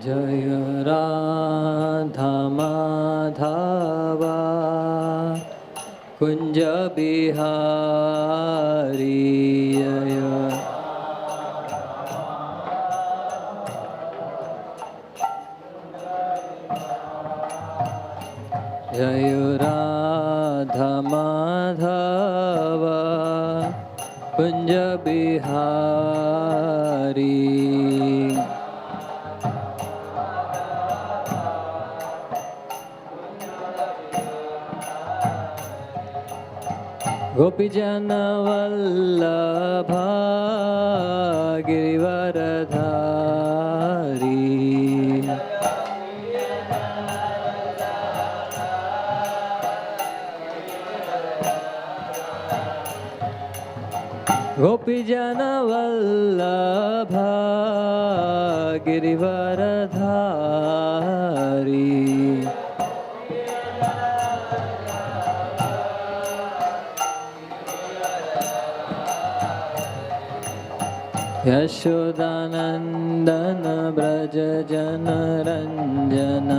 जय राधा माधव कुंज बिहारी जय राधा माधव कुंज बिहारी गोपीजन वल्लभ गिरिवरधारी गोपीजन वल्लभ गिरिवरधारी यशोदानंदन ब्रज जन रंजन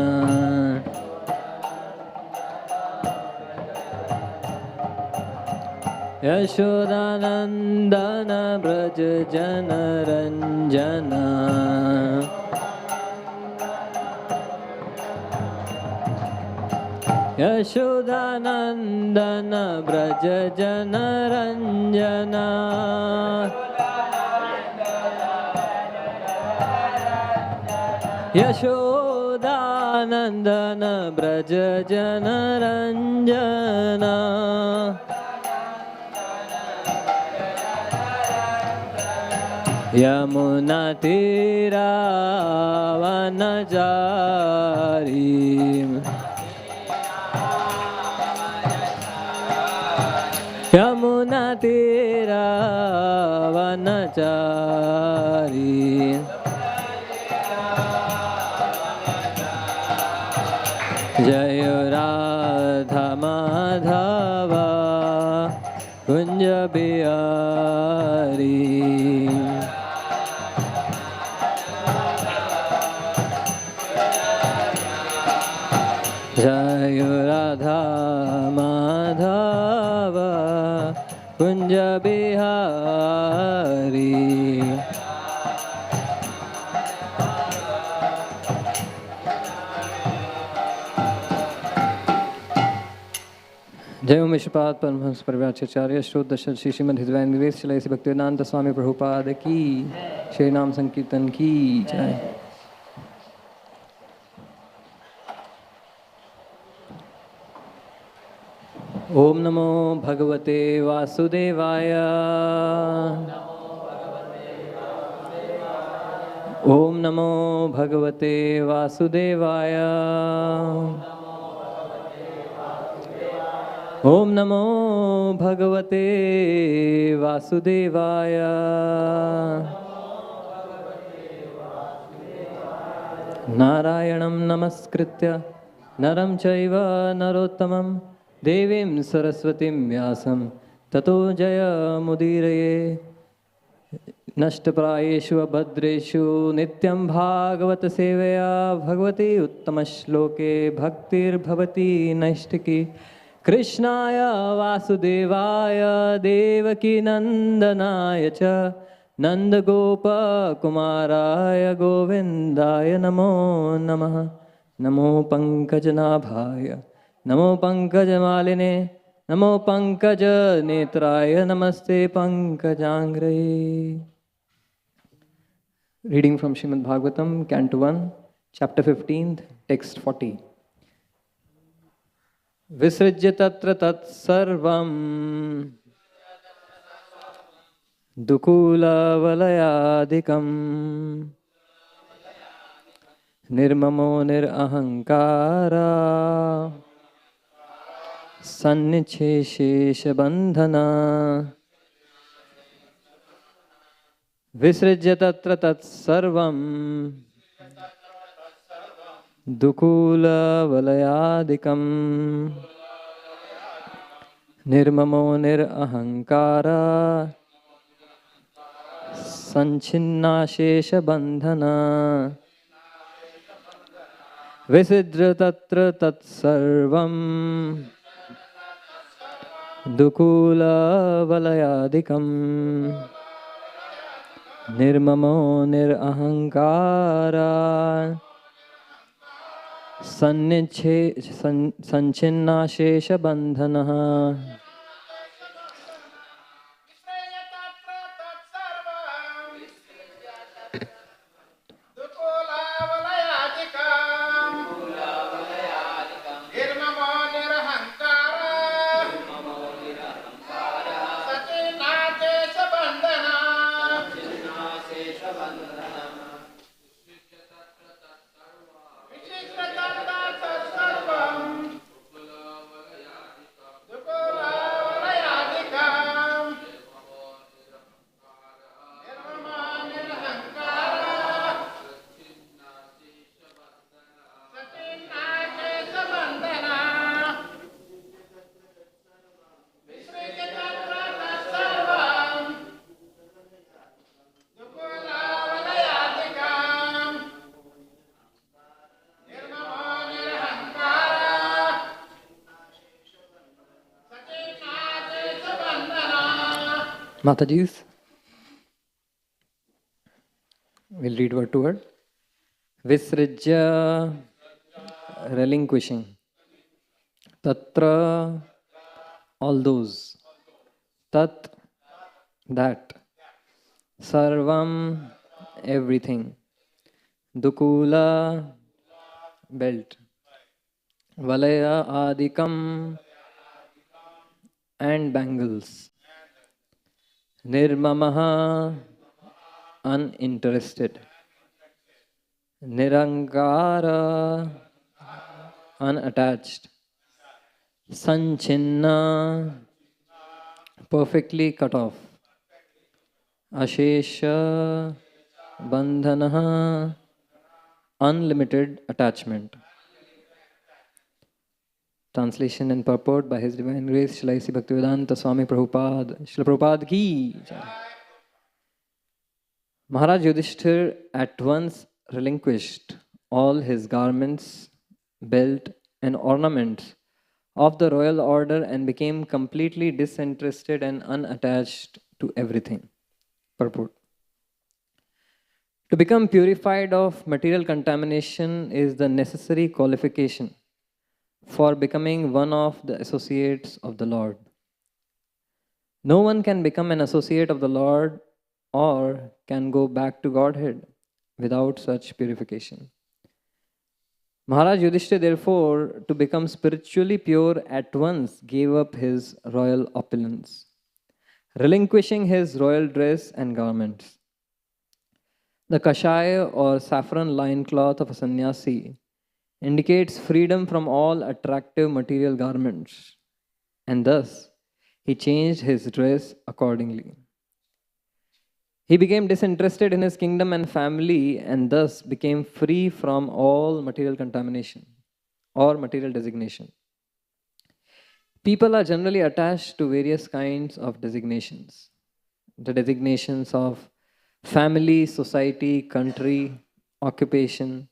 यशोदानंदन ब्रज जन रंजन यशोदानंदन ब्रज जन रंजन यशोदानंदन ब्रज जन रंजन यमुना तीरा वनचारी यमुना तीरा वनचारी जय राधा माधव कुंज बिहारी जय राधा माधव कुंज बिहारी जय उमेशपाद परमहंस परिव्राजकाचार्य श्रोत दशरथ श्री श्रीमद हृदय निवेश चले श्री भक्तिवेदांत स्वामी प्रभुपाद की श्री नाम संकीर्तन की जय। ओम नमो भगवते वासुदेवाय ओम नमो भगवते वासुदेवाय ओम नमो भगवते वासुदेवाय नारायणं नमस्कृत्य नरं चैव नरोत्तमं देवीं सरस्वतीं व्यासं ततो जयमुदीरये नष्टप्रायेषु अभद्रेषु नित्यं भागवत सेवया भगवती उत्तमश्लोके भक्तिर्भवति नैष्टिकी कृष्णाय वासुदेवाय देवकी नंदनाय च नंदगोपकुमाराय गोविंदाय नमो नमः। नमो पंकजनाभाय नमो पंकजमालिने नमो पंकजनेत्राय नमस्ते पंकजांग्रये। Reading from Srimad Bhagavatam, Canto 1, Chapter 15, Text 40. विसृज्य तत्र तत्सर्वं दुकूलवलयादिकं निर्ममो निरहंकारा सन्निच्छेषेषबन्धना विसृज्य तत्र तत्सर्वं दुकूलवलयादिकं निर्ममो निरहंकारा संच्छिन्नाशेषबन्धना विसिद्र तत्र तत्सर्वं दुकूलवलयादिकं निर्ममो निरहंकारा संचिन्नाशेषबन्धनः। Mataji's, we'll read word to word. Visrijya, relinquishing. Tatra, all those. Tat, that. Sarvam, everything. Dukula, belt. Valaya adikam, and bangles. Nirmamaha, uninterested. Nirankara, unattached. Sanchinna, perfectly cut off. Ashesha, bandhanaha, unlimited attachment. Translation and purport by His Divine Grace Srila A.C. Bhaktivedanta Swami Prabhupada. Srila Prabhupada ki jai. Maharaj Yudhishthir at once relinquished all his garments, belt and ornaments of the royal order and became completely disinterested and unattached to everything. Purport. To become purified of material contamination is the necessary qualification for becoming one of the associates of the Lord. No one can become an associate of the Lord or can go back to Godhead without such purification. Maharaj Yudhishthira, therefore, to become spiritually pure, at once gave up his royal opulence, relinquishing his royal dress and garments. The kashaya or saffron loincloth of a sannyasi indicates freedom from all attractive material garments, and thus he changed his dress accordingly. He became disinterested in his kingdom and family and thus became free from all material contamination or material designation. People are generally attached to various kinds of designations. The designations of family, society, country, occupation,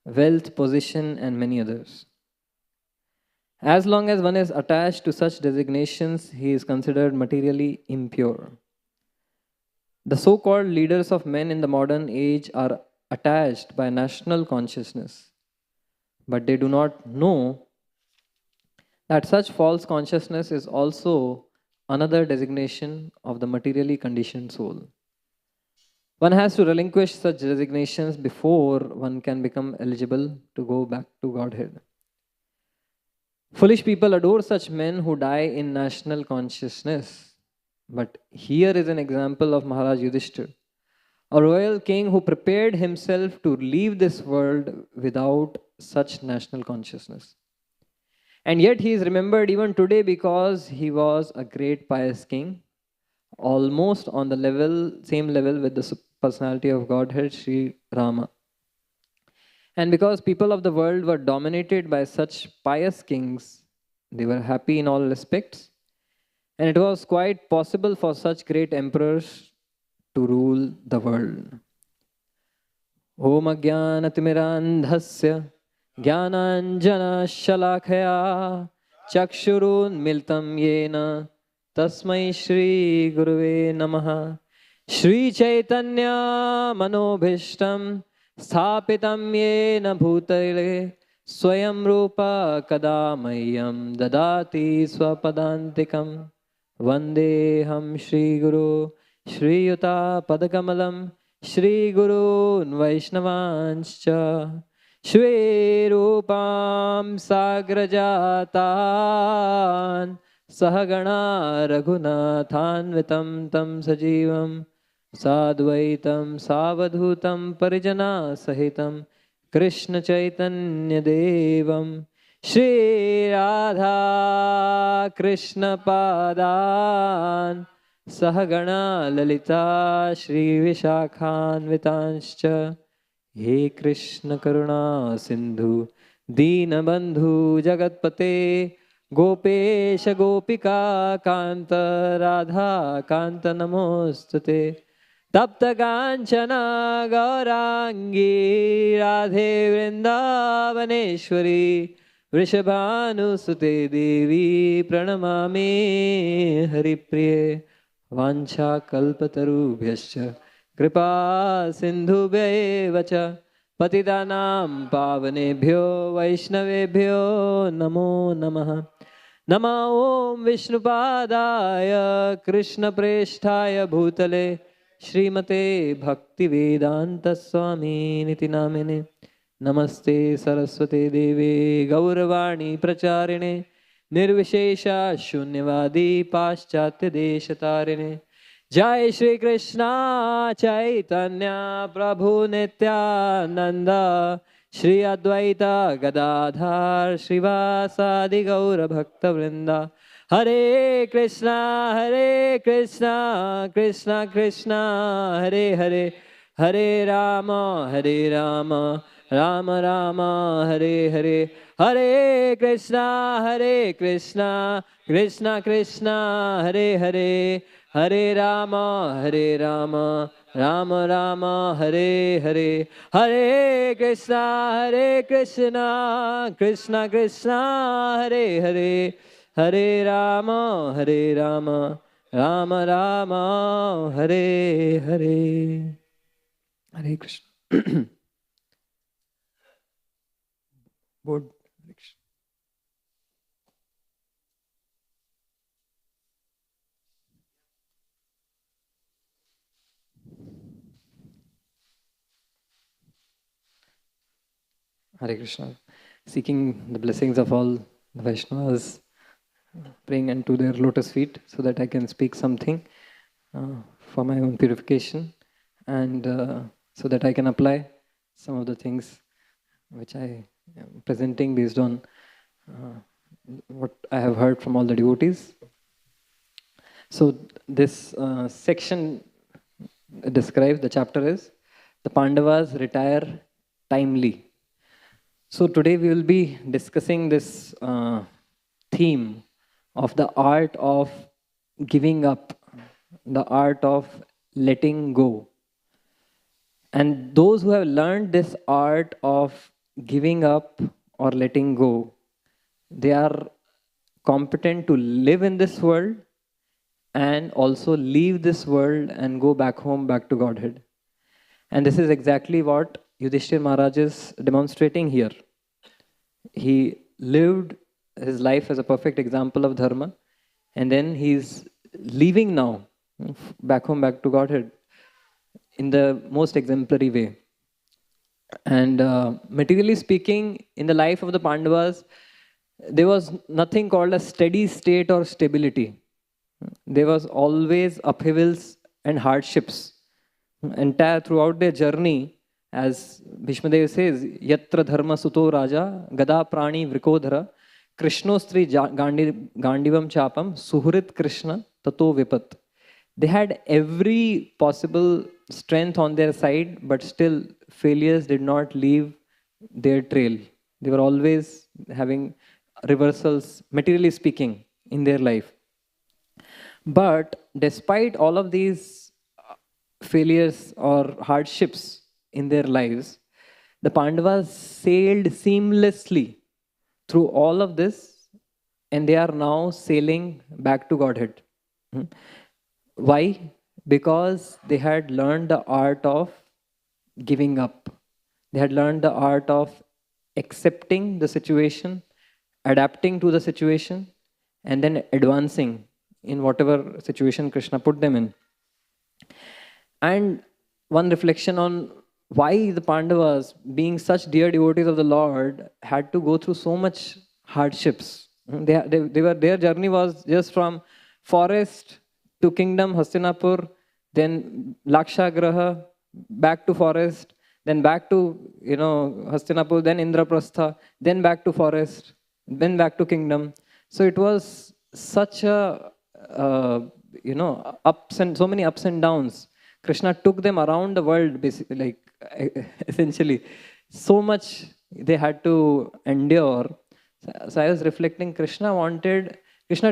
wealth, position, and many others. As long as one is attached to such designations, he is considered materially impure. The so-called leaders of men in the modern age are attached by national consciousness, but they do not know that such false consciousness is also another designation of the materially conditioned soul. One has to relinquish such designations before one can become eligible to go back to Godhead. Foolish people adore such men who die in national consciousness. But here is an example of Maharaj Yudhishthira, a royal king who prepared himself to leave this world without such national consciousness. And yet he is remembered even today because he was a great pious king, almost on the same level with the personality of Godhead, Sri Rama. And because people of the world were dominated by such pious kings, they were happy in all respects. And it was quite possible for such great emperors to rule the world. Om Agyanatimirandhasya Jnananjana Shalakaya Chakshurunmiltam Yena Tasmai Shri Guruve Namaha. Shri Chaitanya Manobhishtam Sthapitam Yena Bhutale Swayam Rupa Kadamayam Dadati Swapadantikam Vandeham Shri Guru Shri Yuta Padakamalam Shri Guru Vaishnavanscha Shri Rupam Sagrajatan Sahagana Raghunathanvitam Tam Sajivam Sadvaitam Savadhutam Parijana Sahitam Krishna Chaitanya Devam Shri Radha Krishna Padan Sahagana Lalita Shri Vishakhanvitanscha He Krishna Karuna Sindhu Deenabandhu Jagatpate Gopesha Gopika Kanta Radha Kanta Namostate Tapta Kanchana Gaurangi Radhe Vrindavaneshwari Vrishabhanusute Devi Pranamami Haripriye Vancha Kalpatarubhyascha Kripa Sindhubhyo Vacha Patidanam Pavanebhyo Vaishnavebhyo Namo Namaha Nama Om Vishnupadaya Krishna Presthaya Bhutale Srimate Bhakti Vedanta Swami Niti Namine Namaste Saraswate Deve Gauravani Pracharine Nirvishesha Shunyavadi Paschatya Deshatarine Jai Shri Krishna Chaitanya Prabhu Nityananda Shri Advaita Gadadhar Srivasadi Gaura Bhakta Vrinda Hare Krishna Krishna Krishna Hare Hare Hare Rama Rama Rama Hare Hare Hare Krishna Krishna Krishna Hare Hare Hare Rama Rama Rama Hare Hare Hare Krishna Krishna Krishna Hare Hare Hare Rama Rama Rama Hare Hare. Hare Krishna. Board. Hare Krishna. Seeking the blessings of all the Vaishnavas, praying unto their lotus feet so that I can speak something for my own purification and so that I can apply some of the things which I am presenting based on what I have heard from all the devotees. So this section describes, the chapter is, the Pandavas retire timely. So today we will be discussing this theme of the art of giving up, the art of letting go. And those who have learned this art of giving up or letting go, they are competent to live in this world and also leave this world and go back home, back to Godhead. And this is exactly what Yudhishthir Maharaj is demonstrating here. He lived his life as a perfect example of dharma, and then he's leaving now, back home, back to Godhead, in the most exemplary way. And materially speaking, in the life of the Pandavas, there was nothing called a steady state or stability. There was always upheavals and hardships. Entire throughout their journey, as Bhishmadev says, Yatra Dharma Suto Raja, Gada Prani Vrikodhara, Krishnostri Gandivam Chapam, Suhurit Krishna, Tato Vipat. They had every possible strength on their side, but still failures did not leave their trail. They were always having reversals, materially speaking, in their life. But despite all of these failures or hardships in their lives, The Pandavas sailed seamlessly through all of this, and they are now sailing back to Godhead. Why? Because they had learned the art of giving up. They had learned the art of accepting the situation, adapting to the situation, and then advancing in whatever situation Krishna put them in. And one reflection on why the Pandavas, being such dear devotees of the Lord, had to go through so much hardships. Their journey was just from forest to kingdom, Hastinapur, then Lakshagraha, back to forest, then back to Hastinapur, then Indraprastha, then back to forest, then back to kingdom. So it was such a so many ups and downs. Krishna took them around the world, basically, essentially. So much they had to endure. So I was reflecting, Krishna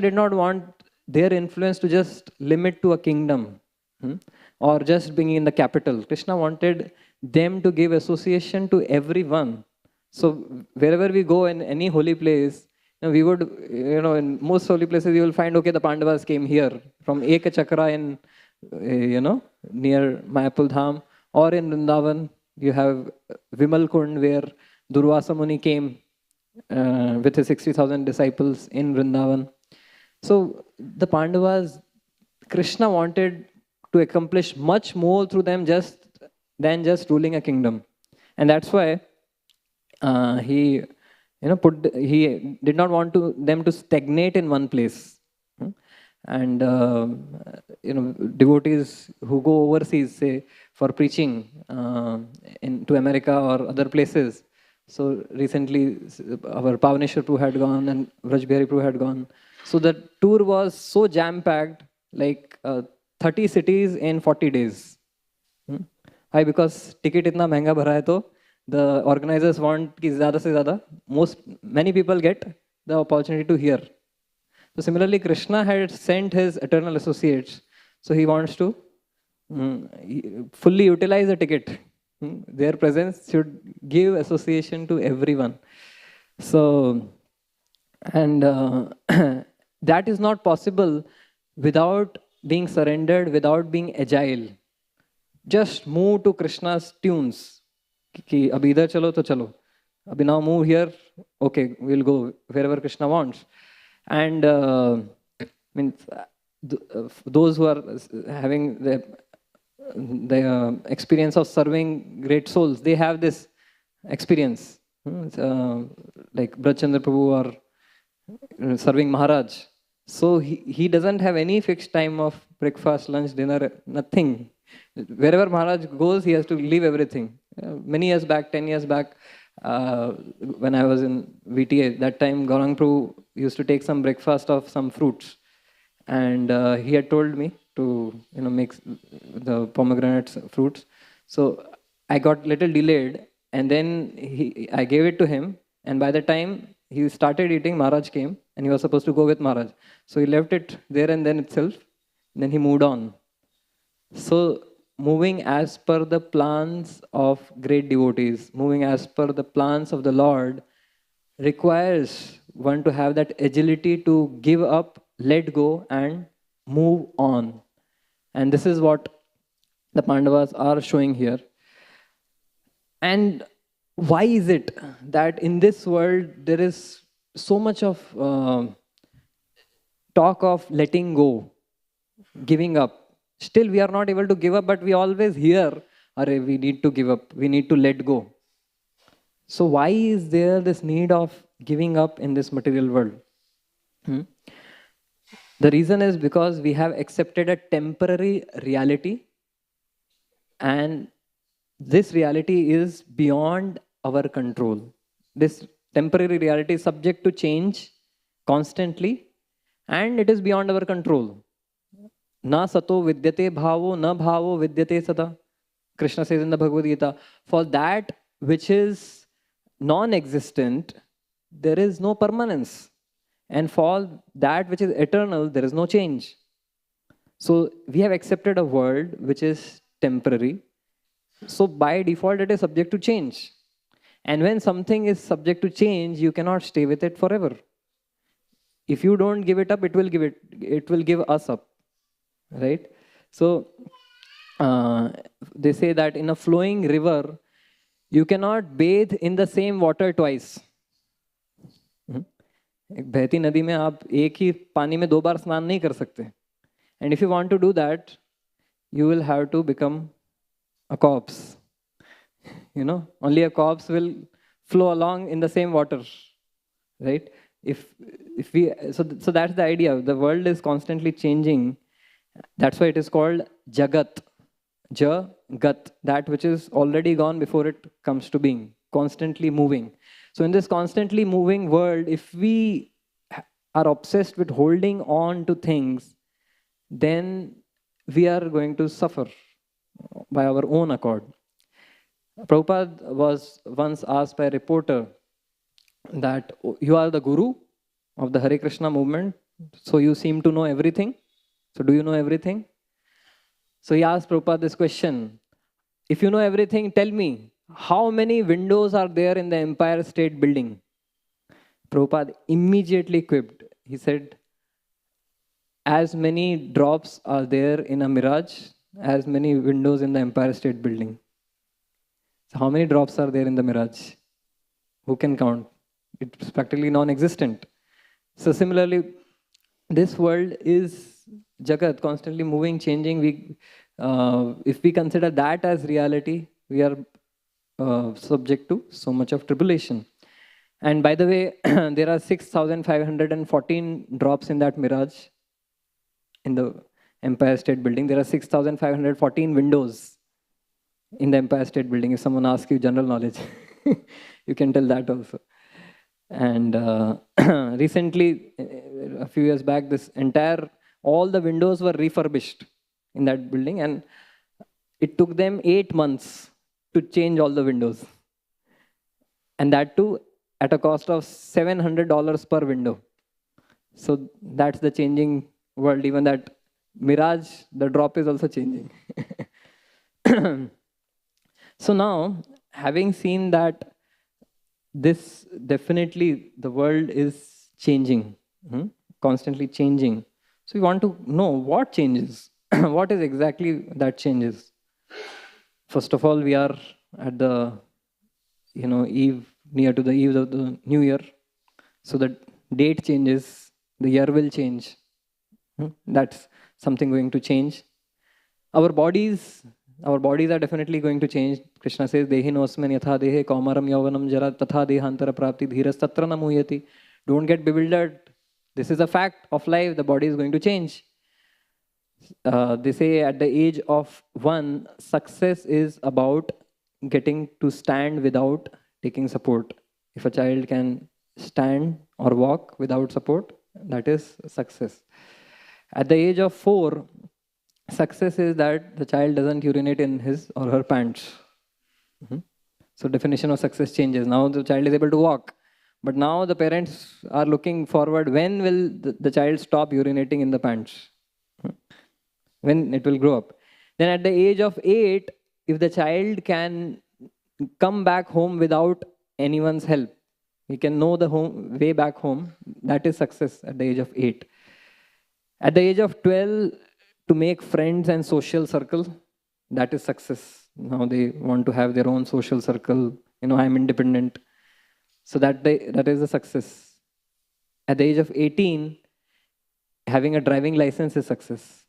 did not want their influence to just limit to a kingdom or just being in the capital. Krishna wanted them to give association to everyone. So wherever we go in any holy place, we would, in most holy places, you will find, okay, the Pandavas came here from Eka Chakra in, near Mayapur Dham, or in Vrindavan, you have Vimal Kund, where Durvasa Muni came with his 60,000 disciples in Vrindavan. So the Pandavas, Krishna wanted to accomplish much more through them than just ruling a kingdom. And that's why he did not want them to stagnate in one place. And devotees who go overseas, say, for preaching to America or other places. So recently our Pavaneshwar Prabhu had gone and Vrajbihari Prabhu had gone. So the tour was so jam-packed, like 30 cities in 40 days. Why? Because ticket itna महंगा भरा है, तो the organizers want कि ज़्यादा से ज़्यादा many people get the opportunity to hear. So similarly, Krishna had sent his eternal associates. So he wants to fully utilize the ticket. Their presence should give association to everyone. So, and that is not possible without being surrendered, without being agile. Just move to Krishna's tunes. Ki abhi idhar chalo to chalo. Abhi now move here. Okay, we'll go wherever Krishna wants. And those who are having the experience of serving great souls, they have this experience. Like Brajchandra Prabhu or serving Maharaj. So he doesn't have any fixed time of breakfast, lunch, dinner, nothing. Wherever Maharaj goes, he has to leave everything. Many years back, 10 years back, when I was in VTA, that time Gaurang Prabhu used to take some breakfast of some fruits. And he had told me to make the pomegranate fruits. So I got little delayed, and then I gave it to him. And by the time he started eating, Maharaj came, and he was supposed to go with Maharaj. So he left it there and then itself. And then he moved on. So moving as per the plans of great devotees, moving as per the plans of the Lord, requires one to have that agility to give up, let go, and move on. And this is what the Pandavas are showing here. And why is it that in this world there is so much of talk of letting go, giving up? Still we are not able to give up, but we always hear, we need to give up, we need to let go. So why is there this need of giving up in this material world? The reason is because we have accepted a temporary reality, and this reality is beyond our control. This temporary reality is subject to change constantly, and it is beyond our control. Na sato vidyate bhavo, na bhavo vidyate sada. Krishna says in the Bhagavad Gita, for that which is non-existent, there is no permanence. And for that which is eternal, there is no change. So we have accepted a world which is temporary. So by default, it is subject to change. And when something is subject to change, you cannot stay with it forever. If you don't give it up, it will give us up, right? So they say that in a flowing river, you cannot bathe in the same water twice. एक बहती नदी में आप एक ही पानी में 2 बार स्नान नहीं कर सकते. And if you want to do that, you will have to become a corpse. You know, only a corpse will flow along in the same water, right? If we so that's the idea. The world is constantly changing. That's why it is called Jagat. Jagat, that which is already gone before it comes to being, constantly moving. So in this constantly moving world, if we are obsessed with holding on to things, then we are going to suffer by our own accord. Prabhupada was once asked by a reporter that you are the guru of the Hare Krishna movement, so you seem to know everything. So do you know everything? So he asked Prabhupada this question: if you know everything, tell me, how many windows are there in the Empire State Building? Prabhupada immediately quipped. He said, as many drops are there in a mirage, as many windows in the Empire State Building. So how many drops are there in the mirage? Who can count? It's practically non-existent. So similarly, this world is Jagat, constantly moving, changing. If we consider that as reality, we are subject to so much of tribulation. And by the way, there are 6,514 drops in that mirage in the Empire State Building. There are 6,514 windows in the Empire State Building. If someone asks you general knowledge, you can tell that also. And recently, a few years back, all the windows were refurbished in that building, and it took them 8 months to change all the windows. And that too at a cost of $700 per window. So that's the changing world. Even that mirage, the drop is also changing. So now, having seen that this definitely the world is changing, constantly changing. So we want to know what changes. What is exactly that changes? First of all, we are at the near to the eve of the new year. So the date changes, the year will change. That's something going to change. Our bodies are definitely going to change. Krishna says, Dehinosman yatha dehe kaumaram yauvanam jara tatha dehantara prapti dhiras tatra na muyati. Don't get bewildered. This is a fact of life. The body is going to change. They say at the age of 1, success is about getting to stand without taking support. If a child can stand or walk without support, that is success. At the age of 4, success is that the child doesn't urinate in his or her pants. So definition of success changes. Now the child is able to walk. But now the parents are looking forward, when will the child stop urinating in the pants? When it will grow up. Then at the age of 8, if the child can come back home without anyone's help, he can know the way back home, that is success at the age of 8. At the age of 12, to make friends and social circle, that is success. Now they want to have their own social circle. I'm independent. So that is a success. At the age of 18, having a driving license is success.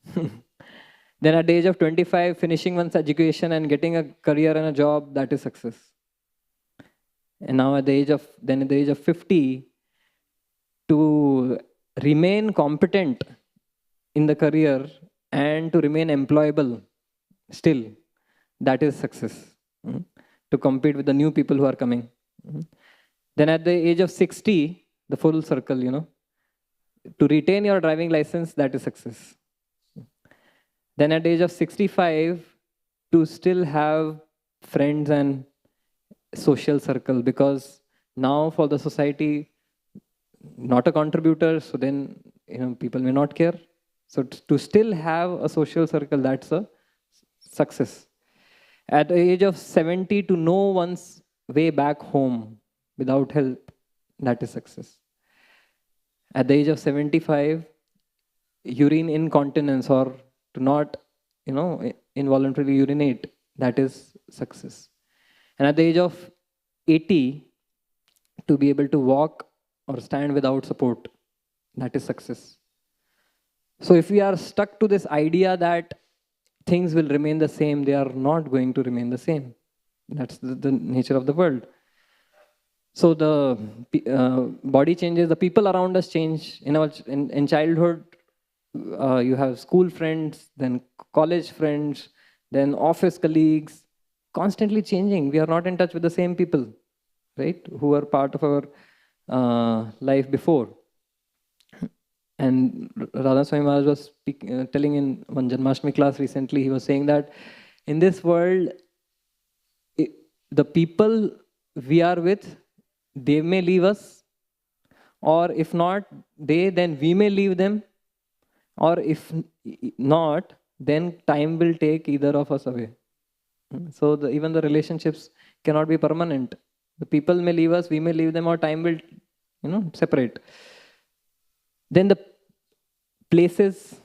Then at the age of 25, finishing one's education and getting a career and a job, that is success. And now at the age of 50, to remain competent in the career and to remain employable still, that is success. To compete with the new people who are coming. Then at the age of 60, the full circle, to retain your driving license, that is success. Then at the age of 65, to still have friends and social circle, because now for the society, not a contributor, so then people may not care. So to still have a social circle, that's a success. At the age of 70, to know one's way back home without help, that is success. At the age of 75, urine incontinence or to not, involuntarily urinate, that is success. And at the age of 80, to be able to walk or stand without support, that is success. So if we are stuck to this idea that things will remain the same, they are not going to remain the same. That's the nature of the world. So the body changes, the people around us change. In childhood, you have school friends, then college friends, then office colleagues, constantly changing. We are not in touch with the same people, right, who were part of our life before. And Radha Swami Maharaj was telling in one Janmashtami class recently, he was saying that in this world, the people we are with, they may leave us, or if not they, then we may leave them, or if not, then time will take either of us away. So even the relationships cannot be permanent. The people may leave us, we may leave them, or time will, separate. Then the places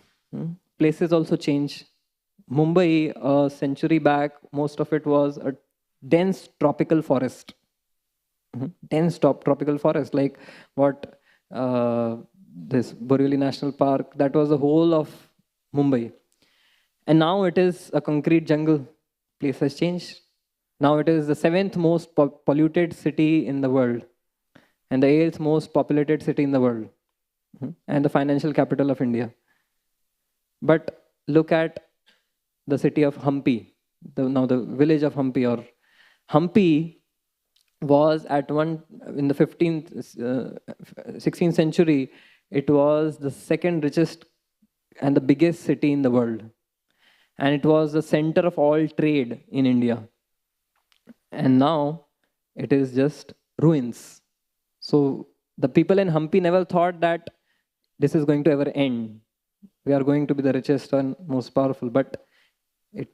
also change. Mumbai, a century back, most of it was a dense tropical forest. Dense tropical forest, like what this Borivali National Park, that was the whole of Mumbai. And now it is a concrete jungle. Place has changed. Now it is the 7th most polluted city in the world, and the 8th most populated city in the world, and the financial capital of India. But look at the city of Hampi, the village of Hampi, or Hampi was in the 16th century, it was the second richest and the biggest city in the world. And it was the center of all trade in India. And now it is just ruins. So the people in Hampi never thought that this is going to ever end. We are going to be the richest and most powerful, but it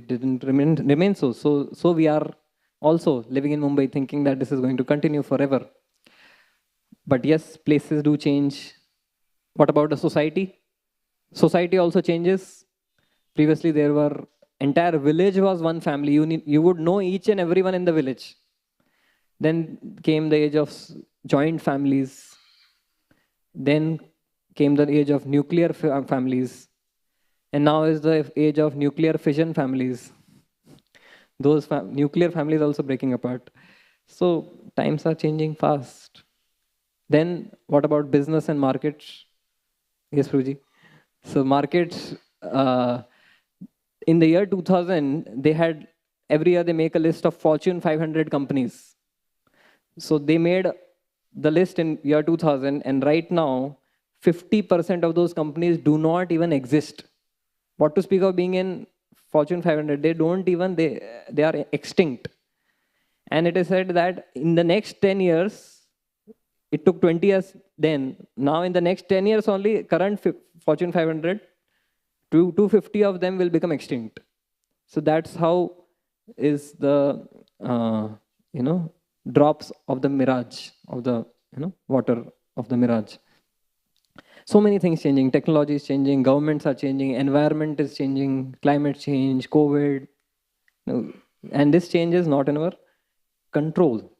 didn't remain so. So we are also living in Mumbai thinking that this is going to continue forever. But yes, places do change. What about the society? Society also changes. Previously, there were entire village was one family. You would know each and everyone in the village. Then came the age of joint families. Then came the age of nuclear families. And now is the age of nuclear fission families. Those nuclear families also breaking apart. So times are changing fast. Then what about business and markets? Yes, Prabhuji. So markets, in the year 2000, every year they make a list of Fortune 500 companies. So they made the list in year 2000, and right now, 50% of those companies do not even exist. What to speak of being in Fortune 500? They are extinct. And it is said that in the next 10 years, it took 20 years then. Now in the next 10 years only, current Fortune 500, 250 of them will become extinct. So that's how is the, drops of the mirage, of the, water of the mirage. So many things changing. Technology is changing, governments are changing, environment is changing, climate change, COVID. And this change is not in our control.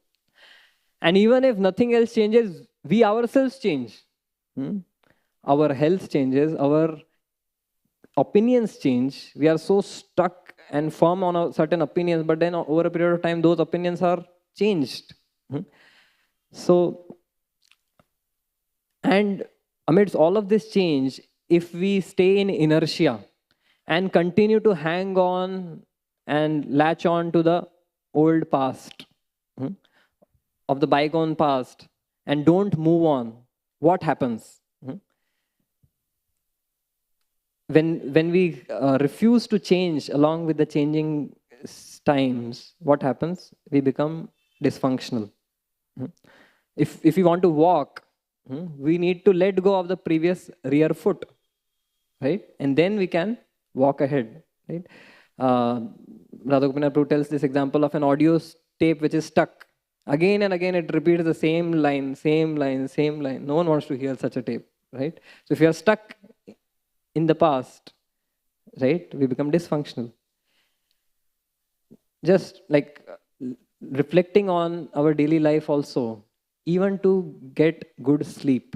And even if nothing else changes, we ourselves change. Our health changes, our opinions change. We are so stuck and firm on certain opinions, but then over a period of time, those opinions are changed. So, and amidst all of this change, if we stay in inertia and continue to hang on and latch on to the old past, of the bygone past, and don't move on, what happens? When we refuse to change along with the changing times, what happens? We become dysfunctional. If we want to walk, we need to let go of the previous rear foot, right? And then we can walk ahead, right? Radha Gopinath Prabhu tells this example of an audio tape which is stuck. Again and again it repeats the same line, same line, same line. No one wants to hear such a tape, right? So if you are stuck in the past, right, we become dysfunctional. Just like reflecting on our daily life also, even to get good sleep,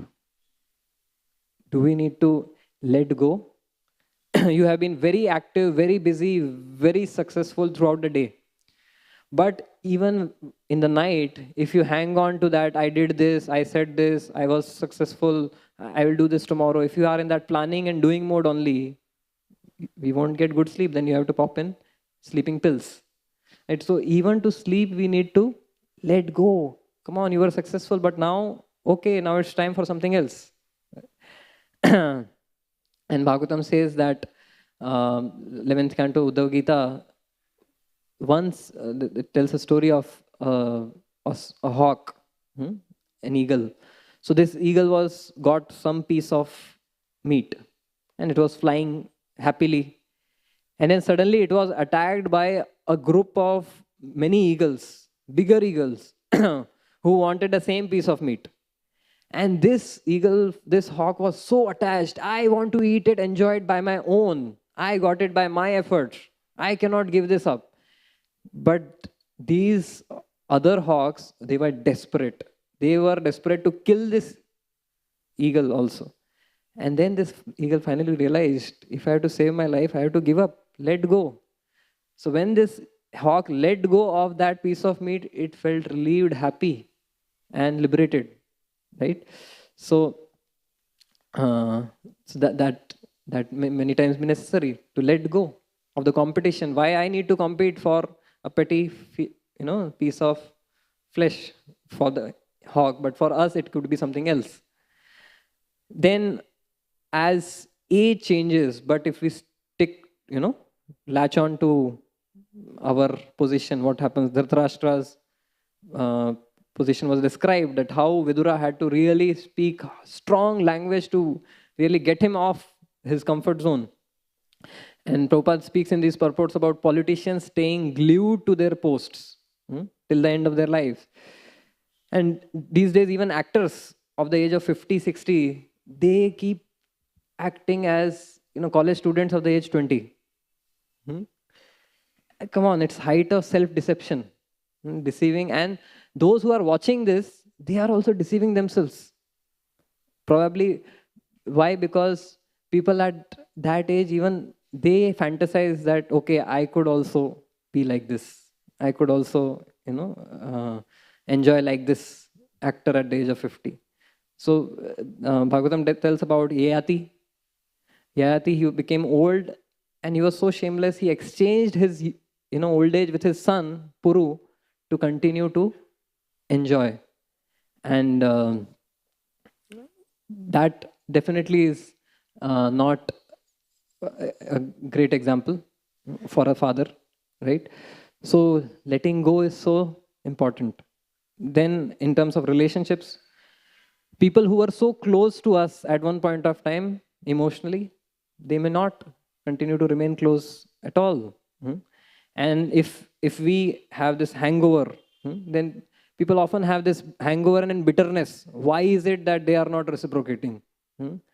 do we need to let go? You have been very active, very busy, very successful throughout the day. But even in the night, if you hang on to that, I did this, I said this, I was successful, I will do this tomorrow. If you are in that planning and doing mode only, we won't get good sleep. Then you have to pop in sleeping pills. Right? So even to sleep, we need to let go. Come on, you were successful, but now, okay, now it's time for something else. And Bhagavatam says that 11th canto Uddhav Gita, once it tells a story of a hawk, an eagle. So this eagle got some piece of meat and it was flying happily. And then suddenly it was attacked by a group of many eagles, bigger eagles, who wanted the same piece of meat. And this eagle, this hawk was so attached. I want to eat it, enjoy it by my own. I got it by my effort. I cannot give this up. But these other hawks, they were desperate. They were desperate to kill this eagle also. And then this eagle finally realized, if I have to save my life, I have to give up, let go. So when this hawk let go of that piece of meat, it felt relieved, happy, and liberated. Right? So, that many times be necessary to let go of the competition. Why I need to compete for a petty, piece of flesh for the hog, but for us it could be something else. Then, as age changes, but if we stick, latch on to our position, what happens? Dhritarashtra's position was described, that how Vidura had to really speak strong language to really get him off his comfort zone. And Prabhupada speaks in these purports about politicians staying glued to their posts till the end of their lives. And these days, even actors of the age of 50, 60, they keep acting as college students of the age 20. Come on, it's height of self-deception, deceiving. And those who are watching this, they are also deceiving themselves. Probably, why? Because people at that age, even they fantasize that, okay, I could also be like this. I could also, enjoy like this actor at the age of 50. So, Bhagavatam tells about Yayati. Yayati, he became old and he was so shameless, he exchanged his, old age with his son, Puru, to continue to enjoy. And that definitely is not a great example for a father, right? So letting go is so important. Then in terms of relationships, people who are so close to us at one point of time emotionally, they may not continue to remain close at all. And if we have this hangover, then people often have this hangover and bitterness. Why is it that they are not reciprocating?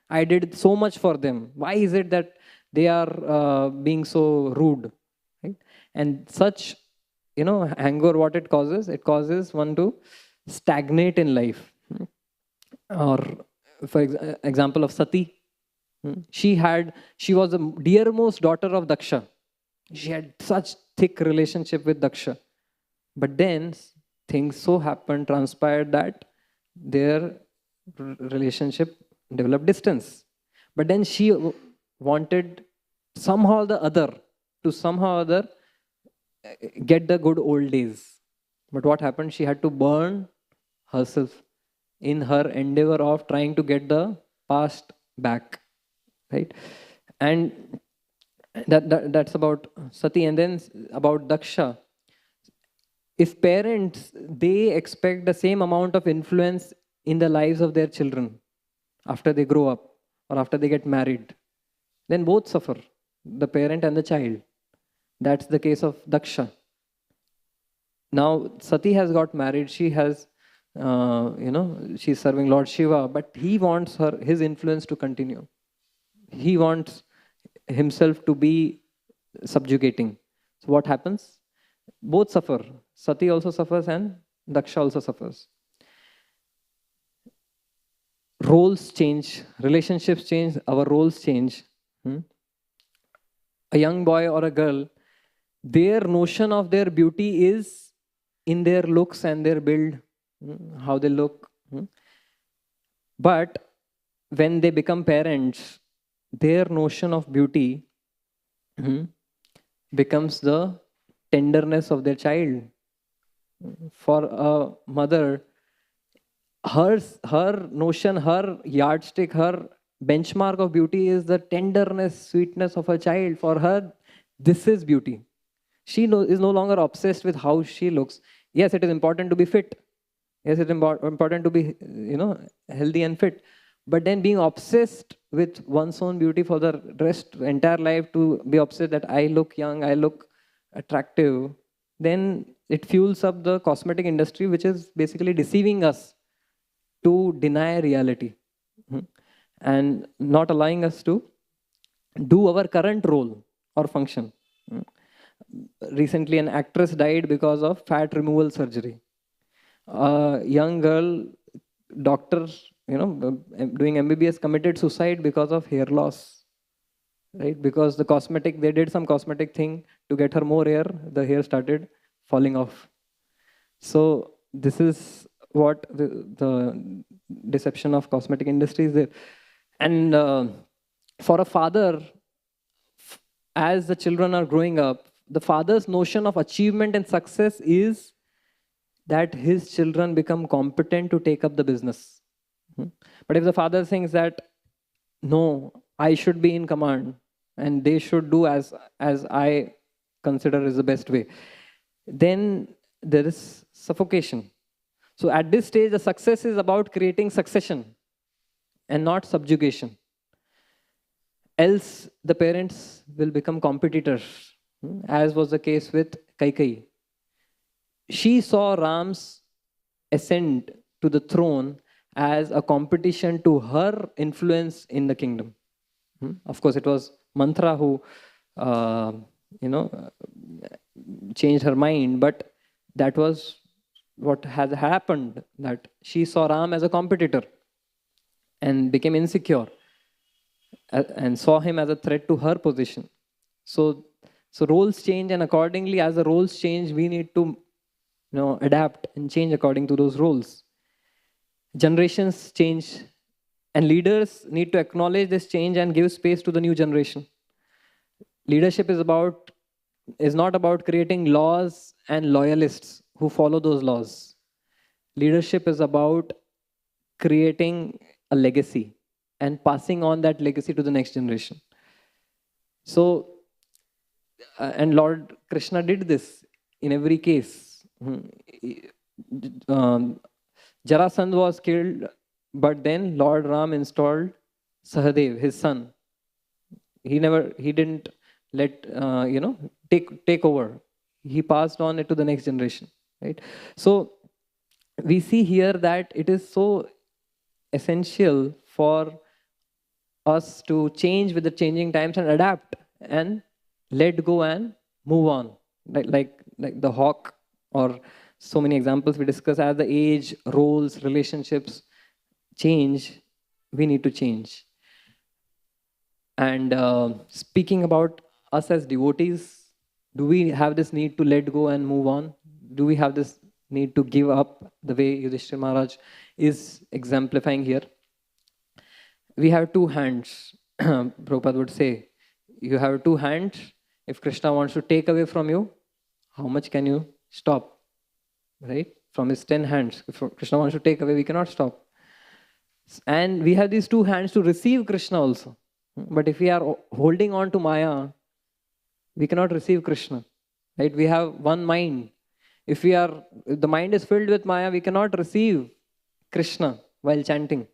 I did so much for them. Why is it that they are being so rude? Right? And such, hangover, what it causes one to stagnate in life. Or for example of Sati, she was the dearmost daughter of Daksha. She had such thick relationship with Daksha. But then things so transpired that their relationship developed distance. But then she wanted somehow or other get the good old days. But what happened? She had to burn herself in her endeavor of trying to get the past back. Right? And that's about Sati. And then about Daksha. If parents, they expect the same amount of influence in the lives of their children after they grow up or after they get married, then both suffer, the parent and the child. That's the case of Daksha. Now, Sati has got married. She has, she's serving Lord Shiva, but he wants his influence to continue. He wants himself to be subjugating. So what happens? Both suffer. Sati also suffers and Daksha also suffers. Roles change, relationships change, our roles change. A young boy or a girl, their notion of their beauty is in their looks and their build, how they look. But when they become parents, their notion of beauty becomes the tenderness of their child. For a mother, her notion, her yardstick, her benchmark of beauty is the tenderness, sweetness of her child. For her, this is beauty. She is no longer obsessed with how she looks. Yes, it is important to be fit. Yes, it is important to be, healthy and fit. But then being obsessed with one's own beauty for the entire life, to be obsessed that I look young, I look attractive, then it fuels up the cosmetic industry, which is basically deceiving us to deny reality and not allowing us to do our current role or function. Recently, an actress died because of fat removal surgery. A young girl, doctor, doing MBBS, committed suicide because of hair loss. Right? Because they did some cosmetic thing to get her more hair, the hair started falling off. So this is what the deception of cosmetic industry is there. And for a father, as the children are growing up, the father's notion of achievement and success is that his children become competent to take up the business. But if the father thinks that, no, I should be in command and they should do as I consider is the best way, then there is suffocation. So at this stage, the success is about creating succession and not subjugation. Else, the parents will become competitors, as was the case with Kaikeyi. She saw Ram's ascent to the throne as a competition to her influence in the kingdom. Of course, it was Manthra who, changed her mind, but that was what has happened, that she saw Ram as a competitor and became insecure and saw him as a threat to her position. So roles change, and accordingly, as the roles change, we need to adapt and change according to those roles. Generations change, and leaders need to acknowledge this change and give space to the new generation. Leadership is not about creating laws and loyalists who follow those laws. Leadership is about creating a legacy and passing on that legacy to the next generation. So, and Lord Krishna did this in every case. Jarasandha was killed, but then Lord Ram installed Sahadev, his son. He didn't let, take over. He passed on it to the next generation, right? So we see here that it is so essential for us to change with the changing times and adapt and let go and move on. Like the hawk, or so many examples we discuss, as the age, roles, relationships change, we need to change. And speaking about us as devotees, do we have this need to let go and move on? Do we have this need to give up the way Yudhishthira Maharaj is exemplifying here? We have two hands. Prabhupada would say, you have two hands. If Krishna wants to take away from you, how much can you stop? Right? From his 10 hands. If Krishna wants to take away, we cannot stop. And we have these two hands to receive Krishna also. But if we are holding on to Maya, we cannot receive Krishna. Right? We have one mind. If the mind is filled with Maya, we cannot receive Krishna while chanting.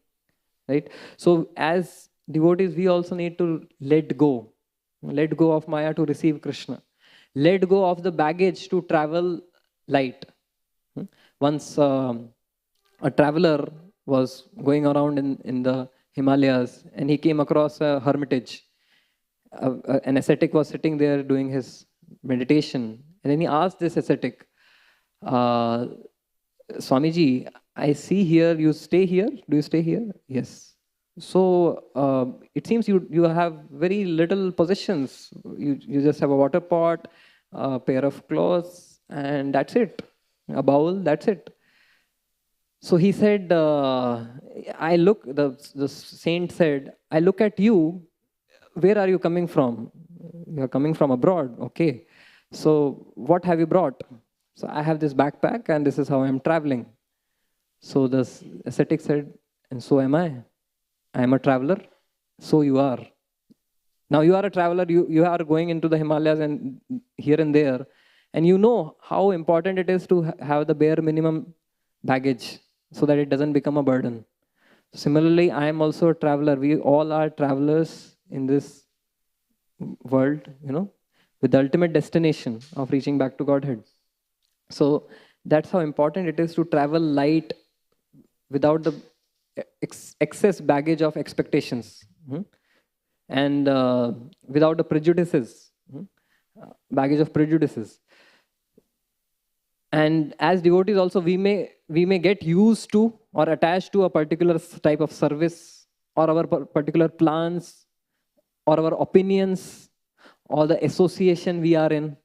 Right? So as devotees, we also need to let go of Maya to receive Krishna. let go of the baggage to travel light. Once a traveler was going around in the Himalayas and he came across a hermitage. An ascetic was sitting there doing his meditation. And then he asked this ascetic, uh, Swamiji, I see here you stay here. Do you stay here? Yes. So it seems you have very little possessions. You just have a water pot, a pair of clothes, and that's it. A bowl, that's it. So he said, the saint said, I look at you, where are you coming from? You are coming from abroad, okay. So what have you brought? So I have this backpack and this is how I'm traveling. So the ascetic said, and so am I. I am a traveler, so you are. Now you are a traveler, you are going into the Himalayas and here and there, and you know how important it is to have the bare minimum baggage so that it doesn't become a burden. Similarly, I am also a traveler. We all are travelers in this world, with the ultimate destination of reaching back to Godhead. So that's how important it is to travel light without the excess baggage of expectations, and without the prejudices, baggage of prejudices. And as devotees also, we may get used to or attached to a particular type of service or our particular plans or our opinions or the association we are in,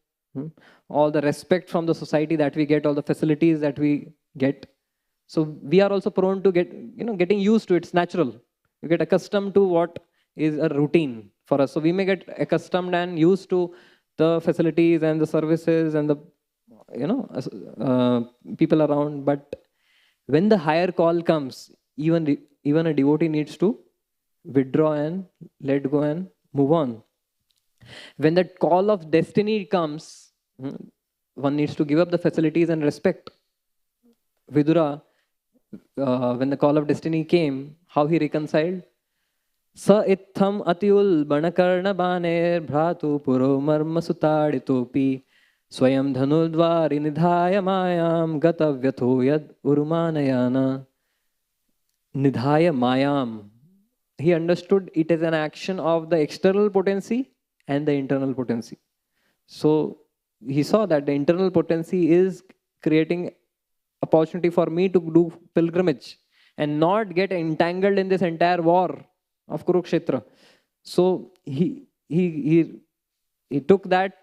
all the respect from the society that we get, all the facilities that we get. So we are also prone to getting used to it. It's natural. You get accustomed to what is a routine for us. So we may get accustomed and used to the facilities and the services and the people around. But when the higher call comes, even a devotee needs to withdraw and let go and move on. When that call of destiny comes, one needs to give up the facilities and respect. Vidura, when the call of destiny came, how he reconciled? Sa itham atiul banakarna baner bhratu puro marma sutaditopi swayam dhanudvari nidhaya mayam gatavyatho yad urumanayana. Nidhaya mayam. He understood it as an action of the external potency and the internal potency. So he saw that the internal potency is creating opportunity for me to do pilgrimage and not get entangled in this entire war of Kurukshetra. So he took that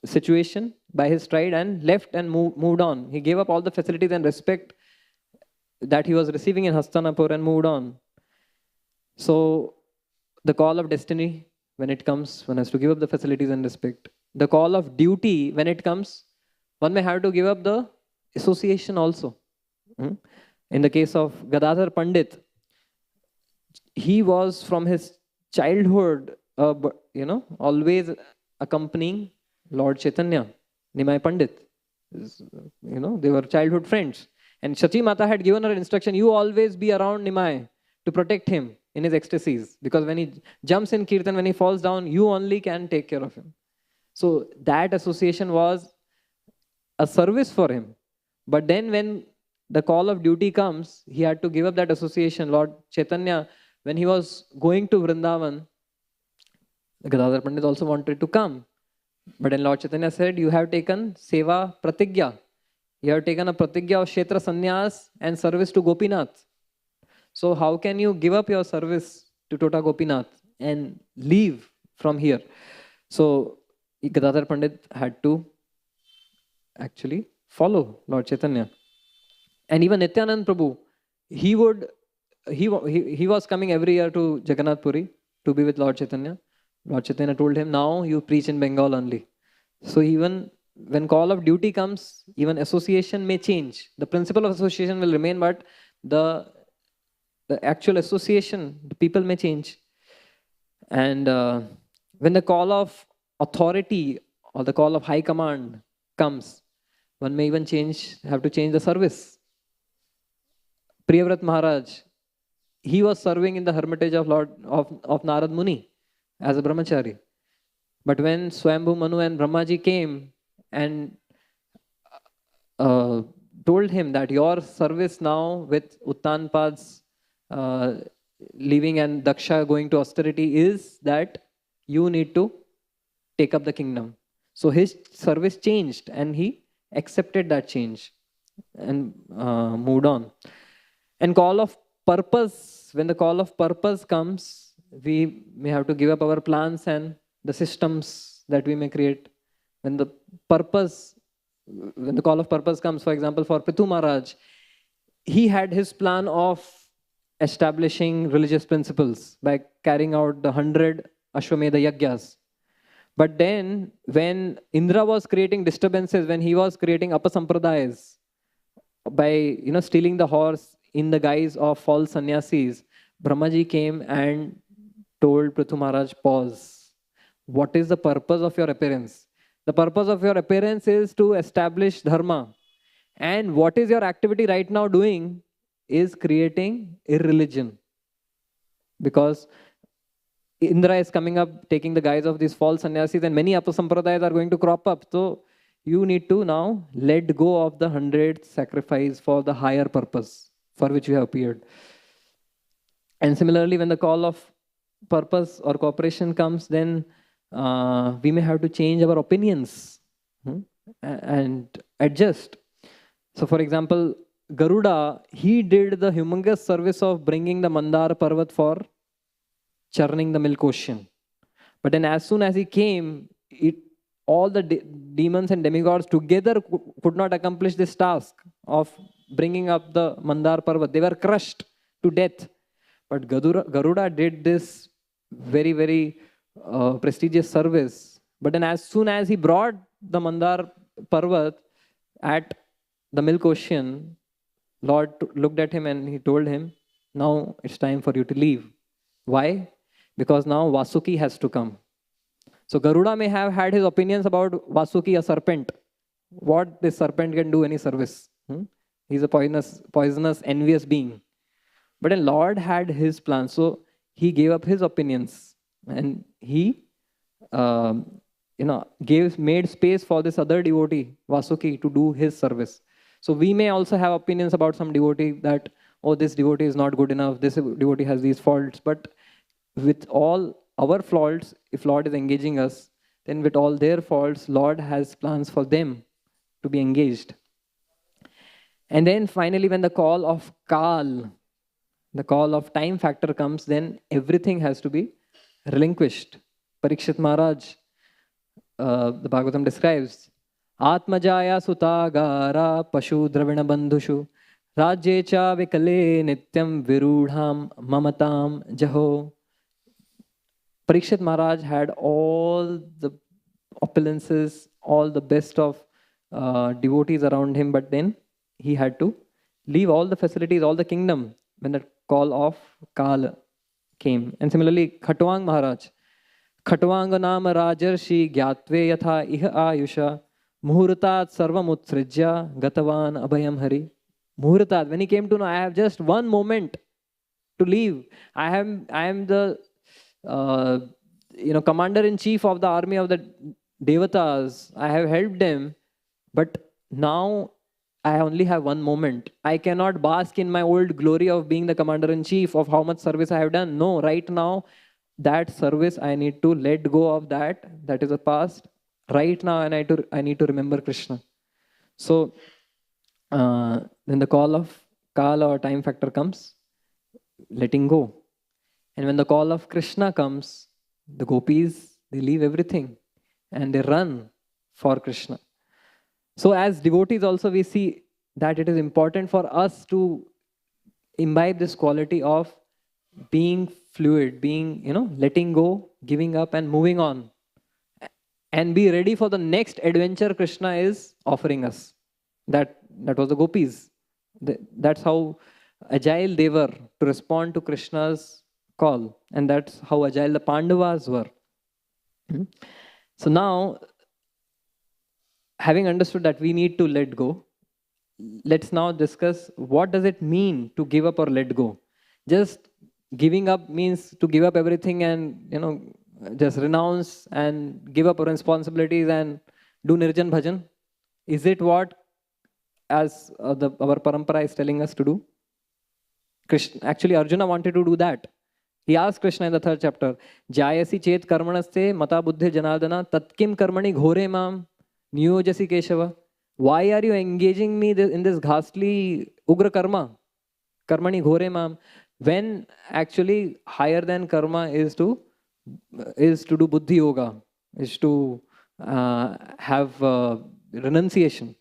situation by his stride and left and moved on. He gave up all the facilities and respect that he was receiving in Hastinapur and moved on. So the call of destiny, when it comes, one has to give up the facilities and respect. The call of duty, when it comes, one may have to give up the association also. In the case of Gadadhar Pandit, he was from his childhood, always accompanying Lord Chaitanya, Nimai Pandit. They were childhood friends. And Shachi Mata had given her instruction, you always be around Nimai to protect him in his ecstasies. Because when he jumps in Kirtan, when he falls down, you only can take care of him. So that association was a service for him. But then when the call of duty comes, he had to give up that association. Lord Chaitanya, when he was going to Vrindavan, Gadadhar Pandit also wanted to come. But then Lord Chaitanya said, you have taken Seva Pratigya. You have taken a Pratigya of Kshetra Sannyas and service to Gopinath. So how can you give up your service to Tota Gopinath and leave from here? So Gadadhar Pandit had to actually follow Lord Chaitanya. And even Nityanand Prabhu, he was coming every year to Jagannath Puri to be with Lord Chaitanya. Lord Chaitanya told him, now you preach in Bengal only. So even when call of duty comes, even association may change. The principle of association will remain, but the actual association, the people may change. And when the call of authority or the call of high command comes, one may even have to change the service. Priyavrat Maharaj, he was serving in the hermitage of Narad Muni as a brahmachari. But when Swambhu Manu and Brahmaji came and uh, told him that your service now with Uttanpad's uh, leaving and Daksha going to austerity is that you need to take up the kingdom. So his service changed and he accepted that change and moved on. And call of purpose, when the call of purpose comes, we may have to give up our plans and the systems that we may create. When the purpose, when the call of purpose comes, for example, for Prithu Maharaj, he had his plan of establishing religious principles by carrying out the 100 Ashwamedha Yagyas. But then, when Indra was creating disturbances, when he was creating apasampradayas by stealing the horse in the guise of false sannyasis, Brahmaji came and told Prithu Maharaj, pause. What is the purpose of your appearance? The purpose of your appearance is to establish dharma. And what is your activity right now doing is creating irreligion. Because Indra is coming up taking the guise of these false sannyasis and many apasampradayas are going to crop up. So you need to now let go of the 100th sacrifice for the higher purpose for which you have appeared. And similarly, when the call of purpose or cooperation comes, then we may have to change our opinions and adjust. So for example, Garuda, he did the humongous service of bringing the Mandar Parvat for churning the milk ocean. But then as soon as he came, all the demons and demigods together could not accomplish this task of bringing up the Mandar Parvat. They were crushed to death. But Garuda did this very, very prestigious service. But then as soon as he brought the Mandar Parvat at the milk ocean, Lord looked at him and he told him, now it's time for you to leave. Why? Because now Vasuki has to come. So Garuda may have had his opinions about Vasuki, a serpent. What this serpent can do any service. He's a poisonous, envious being. But then Lord had his plan. So he gave up his opinions and he made space for this other devotee, Vasuki, to do his service. So we may also have opinions about some devotee that, oh, this devotee is not good enough, this devotee has these faults. But with all our faults, if Lord is engaging us, then with all their faults, Lord has plans for them to be engaged. And then finally, when the call of Kal, the call of time factor comes, then everything has to be relinquished. Parikshit Maharaj, the Bhagavatam describes, Atmajaya sutagara pashu dravina bandhushu rajyecha vikale nityam virudham mamatam jaho. Parikshit Maharaj had all the opulences, all the best of devotees around him, but then he had to leave all the facilities, all the kingdom when the call of Kal came. And similarly, Khatwang Maharaj, Khatwang nama rajarshi gyatve yatha iha ayusha muhurtat sarvam utsrijya gatavan abhayam hari. Muhurtat, when he came to know, I have just one moment to leave. I am the commander-in-chief of the army of the Devatas. I have helped them, but now I only have one moment. I cannot bask in my old glory of being the commander-in-chief, of how much service I have done. No, right now, that service, I need to let go of that. That is the past. Right now, and I need to remember Krishna. So, when the call of Kala or time factor comes, letting go. And when the call of Krishna comes, the gopis, they leave everything and they run for Krishna. So as devotees also, we see that it is important for us to imbibe this quality of being fluid, being, letting go, giving up and moving on. And be ready for the next adventure Krishna is offering us. That was the gopis. That's how agile they were to respond to Krishna's call. And that's how agile the Pandavas were. So now, having understood that we need to let go, let's now discuss what does it mean to give up or let go. Just giving up means to give up everything and just renounce and give up our responsibilities and do Nirjan Bhajan? Is it what as our parampara is telling us to do? Krishna, actually, Arjuna wanted to do that. He asked Krishna in the 3rd chapter, Jayasi chet karmanaste mata buddhi janardana tatkim karmani ghore mam niyojasi keshava. Why are you engaging me in this ghastly ugra karma? Karmani ghore mam. When actually higher than karma is to do buddhi yoga, is to have renunciation.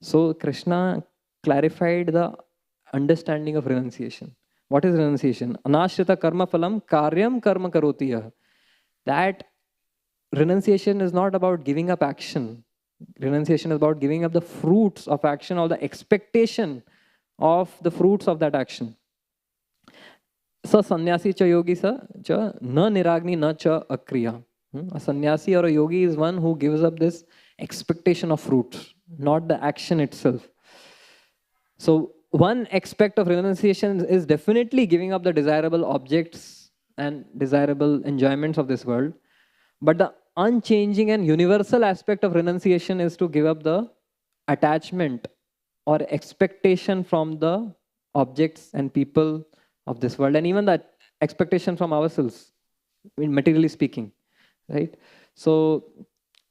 So Krishna clarified the understanding of renunciation. What is renunciation? Anashrita karma phalam karyam karma karoti. That renunciation is not about giving up action. Renunciation is about giving up the fruits of action or the expectation of the fruits of that action. Sa sannyasi cha yogi sa cha na niragni na cha akriya. A sannyasi or a yogi is one who gives up this expectation of fruits, not the action itself. So one aspect of renunciation is definitely giving up the desirable objects and desirable enjoyments of this world. But the unchanging and universal aspect of renunciation is to give up the attachment or expectation from the objects and people of this world, and even that expectation from ourselves, materially speaking, right? So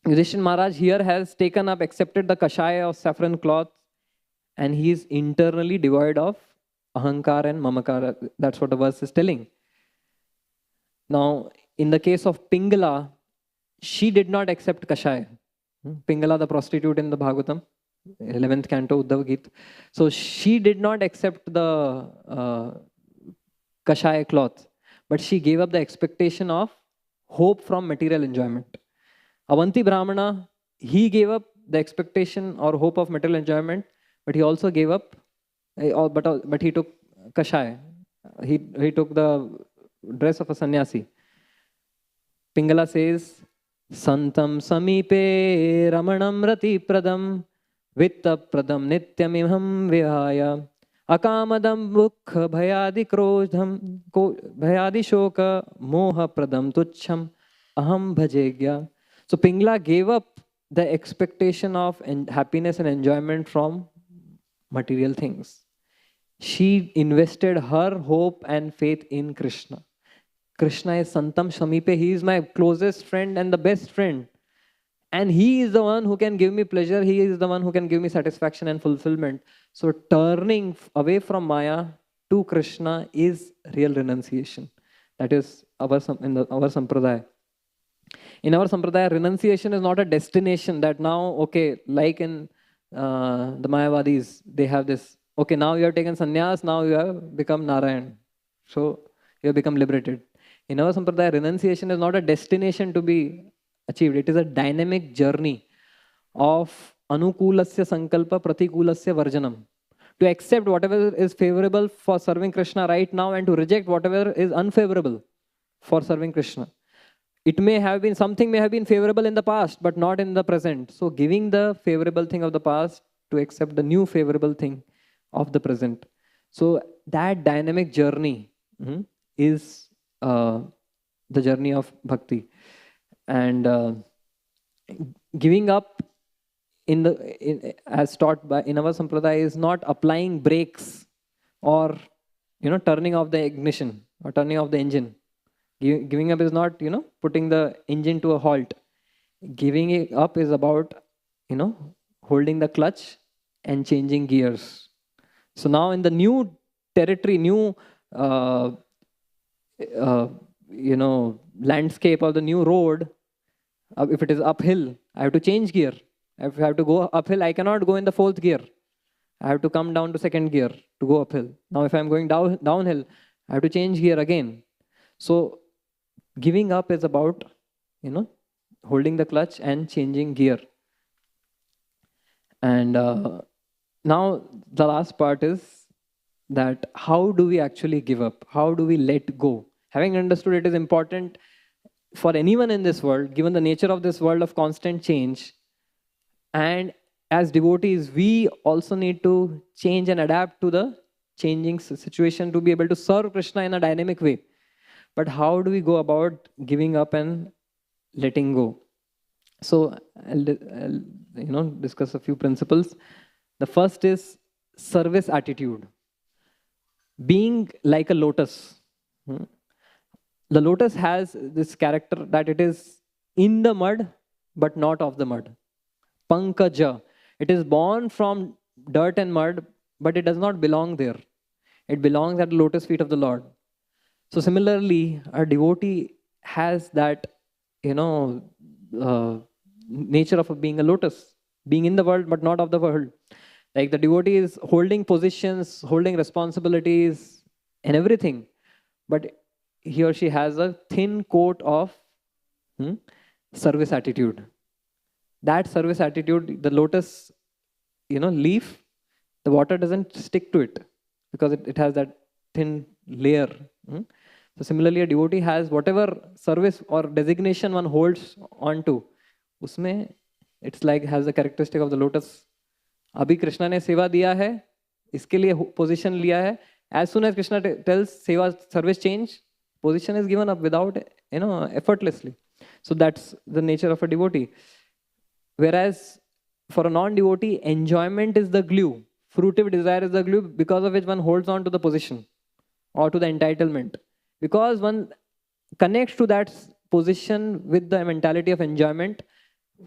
Yudhishthira Maharaj here has taken up, accepted the kashaya of saffron cloth, and he is internally devoid of ahankar and mamakara. That's what the verse is telling. Now, in the case of Pingala, she did not accept kashaya. Pingala, the prostitute in the Bhagavatam, 11th canto, Uddhav Gita. So she did not accept the kashaya cloth, but she gave up the expectation of hope from material enjoyment. Avanti Brahmana, he gave up the expectation or hope of material enjoyment, but he also gave up, but he took kashaya. He took the dress of a sannyasi. Pingala says, Santam samipe ramanam rati pradam vitta pradam nityamimham vihaya akamadam mukha bhayadi krodham bhayadi shoka moha pradam tuchham aham bhajegya. So Pingala gave up the expectation of happiness and enjoyment from material things. She invested her hope and faith in Krishna. Krishna is Santam Shamipe. He is my closest friend and the best friend. And he is the one who can give me pleasure. He is the one who can give me satisfaction and fulfillment. So turning away from Maya to Krishna is real renunciation. That is our sampradaya. In our sampradaya, renunciation is not a destination that now, okay, like in the Mayavadis, they have this, okay, now you have taken sannyas, now you have become Narayan. So you have become liberated. In our sampradaya, renunciation is not a destination to be achieved. It is a dynamic journey of anukulasya sankalpa pratikulasya varjanam. To accept whatever is favorable for serving Krishna right now and to reject whatever is unfavorable for serving Krishna. It may have been, something may have been favorable in the past, but not in the present. So giving the favorable thing of the past to accept the new favorable thing of the present. So that dynamic journey is the journey of bhakti. And giving up as taught by in our sampradaya is not applying brakes or turning off the ignition or turning off the engine. Giving up is not putting the engine to a halt. Giving it up is about holding the clutch and changing gears. So now in the new territory, new landscape or the new road, if it is uphill, I have to change gear. If I have to go uphill, I cannot go in the 4th gear. I have to come down to 2nd gear to go uphill. Now if I'm going downhill, I have to change gear again. So giving up is about holding the clutch and changing gear. And now the last part is that how do we actually give up? How do we let go? Having understood it is important for anyone in this world, given the nature of this world of constant change. And as devotees, we also need to change and adapt to the changing situation to be able to serve Krishna in a dynamic way. But how do we go about giving up and letting go? So I'll discuss a few principles. The first is service attitude. Being like a lotus. Hmm. The lotus has this character that it is in the mud, but not of the mud. Pankaja. It is born from dirt and mud, but it does not belong there. It belongs at the lotus feet of the Lord. So similarly, a devotee has that, uh, nature of being a lotus, being in the world but not of the world. Like the devotee is holding positions, holding responsibilities, and everything, but he or she has a thin coat of service attitude. That service attitude, the lotus, leaf, the water doesn't stick to it because it has that thin layer. So similarly, a devotee has whatever service or designation one holds onto, उसमें it's like has the characteristic of the lotus. अभी कृष्णा ने सेवा दिया है, इसके लिए position लिया है. As soon as Krishna tells seva service change, position is given up without effortlessly. So that's the nature of a devotee. Whereas for a non-devotee, enjoyment is the glue. Fruitive desire is the glue because of which one holds on to the position or to the entitlement. Because one connects to that position with the mentality of enjoyment,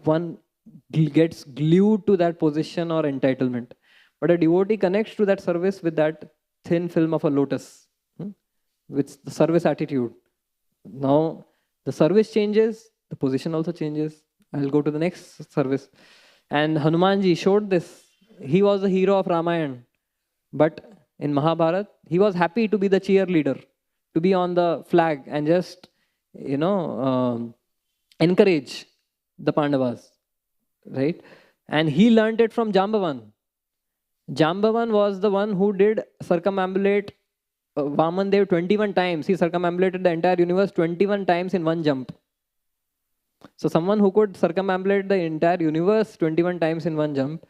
one gets glued to that position or entitlement. But a devotee connects to that service with that thin film of a lotus, with the service attitude. Now, the service changes, the position also changes. I'll go to the next service. And Hanumanji showed this. He was the hero of Ramayana. But in Mahabharata, he was happy to be the cheerleader, to be on the flag and just, encourage the Pandavas, right? And he learned it from Jambavan. Jambavan was the one who did circumambulate Vaman Dev 21 times. He circumambulated the entire universe 21 times in one jump. So someone who could circumambulate the entire universe 21 times in one jump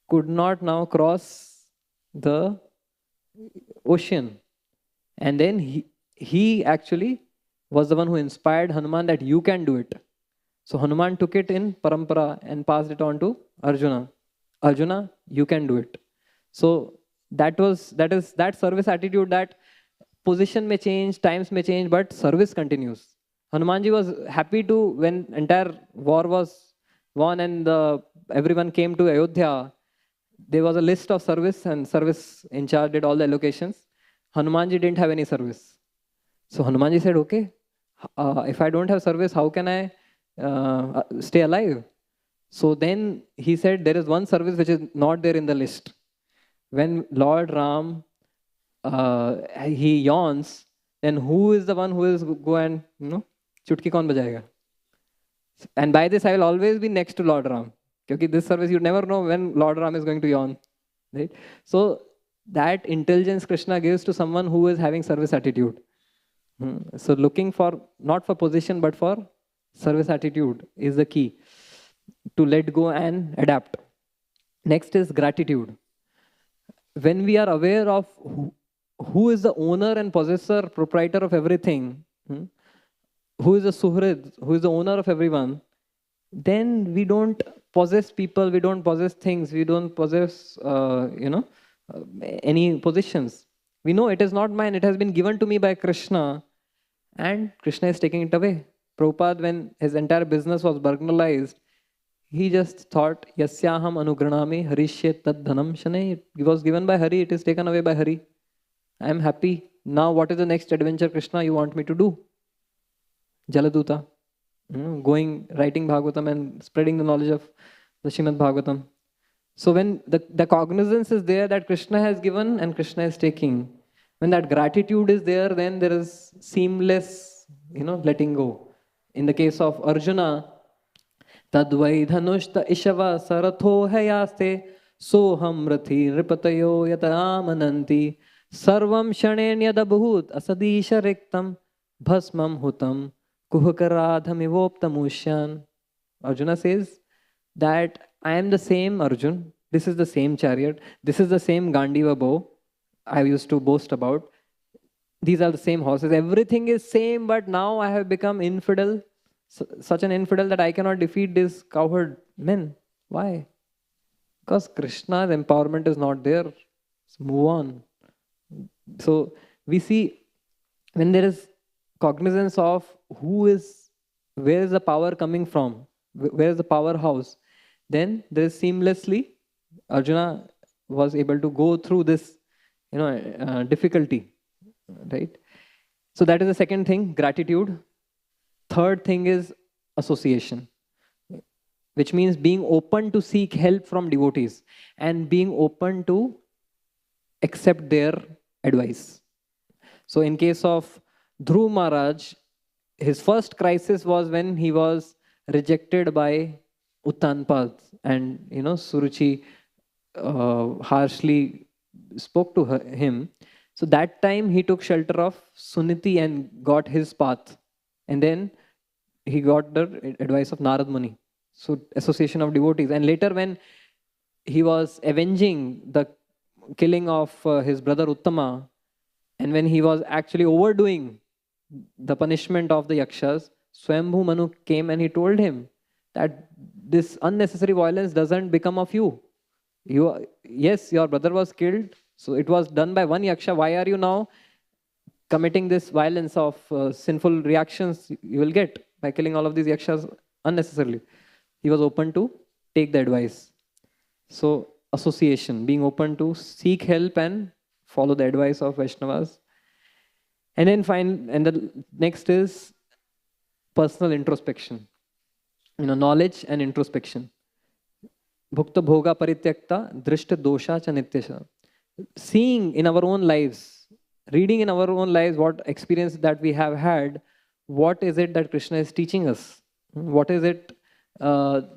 could not now cross the ocean. And then he actually was the one who inspired Hanuman that you can do it. So Hanuman took it in parampara and passed it on to Arjuna. Arjuna, you can do it. So that is that service attitude, that position may change, times may change, but service continues. Hanumanji was happy to, when entire war was won and everyone came to Ayodhya, there was a list of service and service in charge did all the allocations. Hanumanji didn't have any service. So Hanumanji said, okay, if I don't have service, how can I stay alive? So then he said, there is one service which is not there in the list. When Lord Ram, he yawns, then who is the one who will go and, chutki kaun bajayega? And by this, I will always be next to Lord Ram. Because this service, you never know when Lord Ram is going to yawn. Right? So that intelligence Krishna gives to someone who is having service attitude. So looking for, not for position, but for service attitude is the key to let go and adapt. Next is gratitude. When we are aware of who is the owner and possessor, proprietor of everything, who is the suhrid, who is the owner of everyone, then we don't possess people, we don't possess things, we don't possess, any positions. We know it is not mine, it has been given to me by Krishna, and Krishna is taking it away. Prabhupada, when his entire business was burglarized, he just thought, Yasyaham anugranami harishye tad dhanam shane. It was given by Hari, it is taken away by Hari. I am happy. Now what is the next adventure, Krishna, you want me to do? Jaladuta. Going, writing Bhagavatam and spreading the knowledge of the Srimad Bhagavatam. So when the cognizance is there that Krishna has given and Krishna is taking, when that gratitude is there, then there is seamless, letting go. In the case of Arjuna, Tadvai dhanushta ishava saratho hayaste soham rathi ripatayo yatamananti sarvam shanen yadabhut asadisha riktam bhasmam hutam kuhakaradhamivoptamusyan. Arjuna says that I am the same Arjun, this is the same chariot, this is the same Gandiva bow I used to boast about. these are the same horses. Everything is same, but now I have become infidel, such an infidel that I cannot defeat these cowherd men. Why? Because Krishna's empowerment is not there. So move on. So we see when there is cognizance of where is the power coming from, where is the powerhouse, then there is seamlessly Arjuna was able to go through this, difficulty, right? So that is the second thing, gratitude. Third thing is association, which means being open to seek help from devotees and being open to accept their advice. So in case of Dhruv Maharaj, his first crisis was when he was rejected by Uttanpad, and Suruchi harshly spoke to him. So that time he took shelter of Suniti and got his path. And then he got the advice of Narad Muni. So association of devotees. And later when he was avenging the killing of his brother Uttama, and when he was actually overdoing the punishment of the Yakshas, Swambhu Manu came and he told him that this unnecessary violence doesn't become of you. Yes, your brother was killed, so it was done by one Yaksha. Why are you now committing this violence of sinful reactions you will get by killing all of these Yakshas unnecessarily? He was open to take the advice. So association, being open to seek help and follow the advice of Vaishnavas. And then the next is personal introspection. Knowledge and introspection. Bhukta bhoga parityakta drishta dosha cha nityasha. Seeing in our own lives, reading in our own lives what experience that we have had, what is it that Krishna is teaching us? What is it that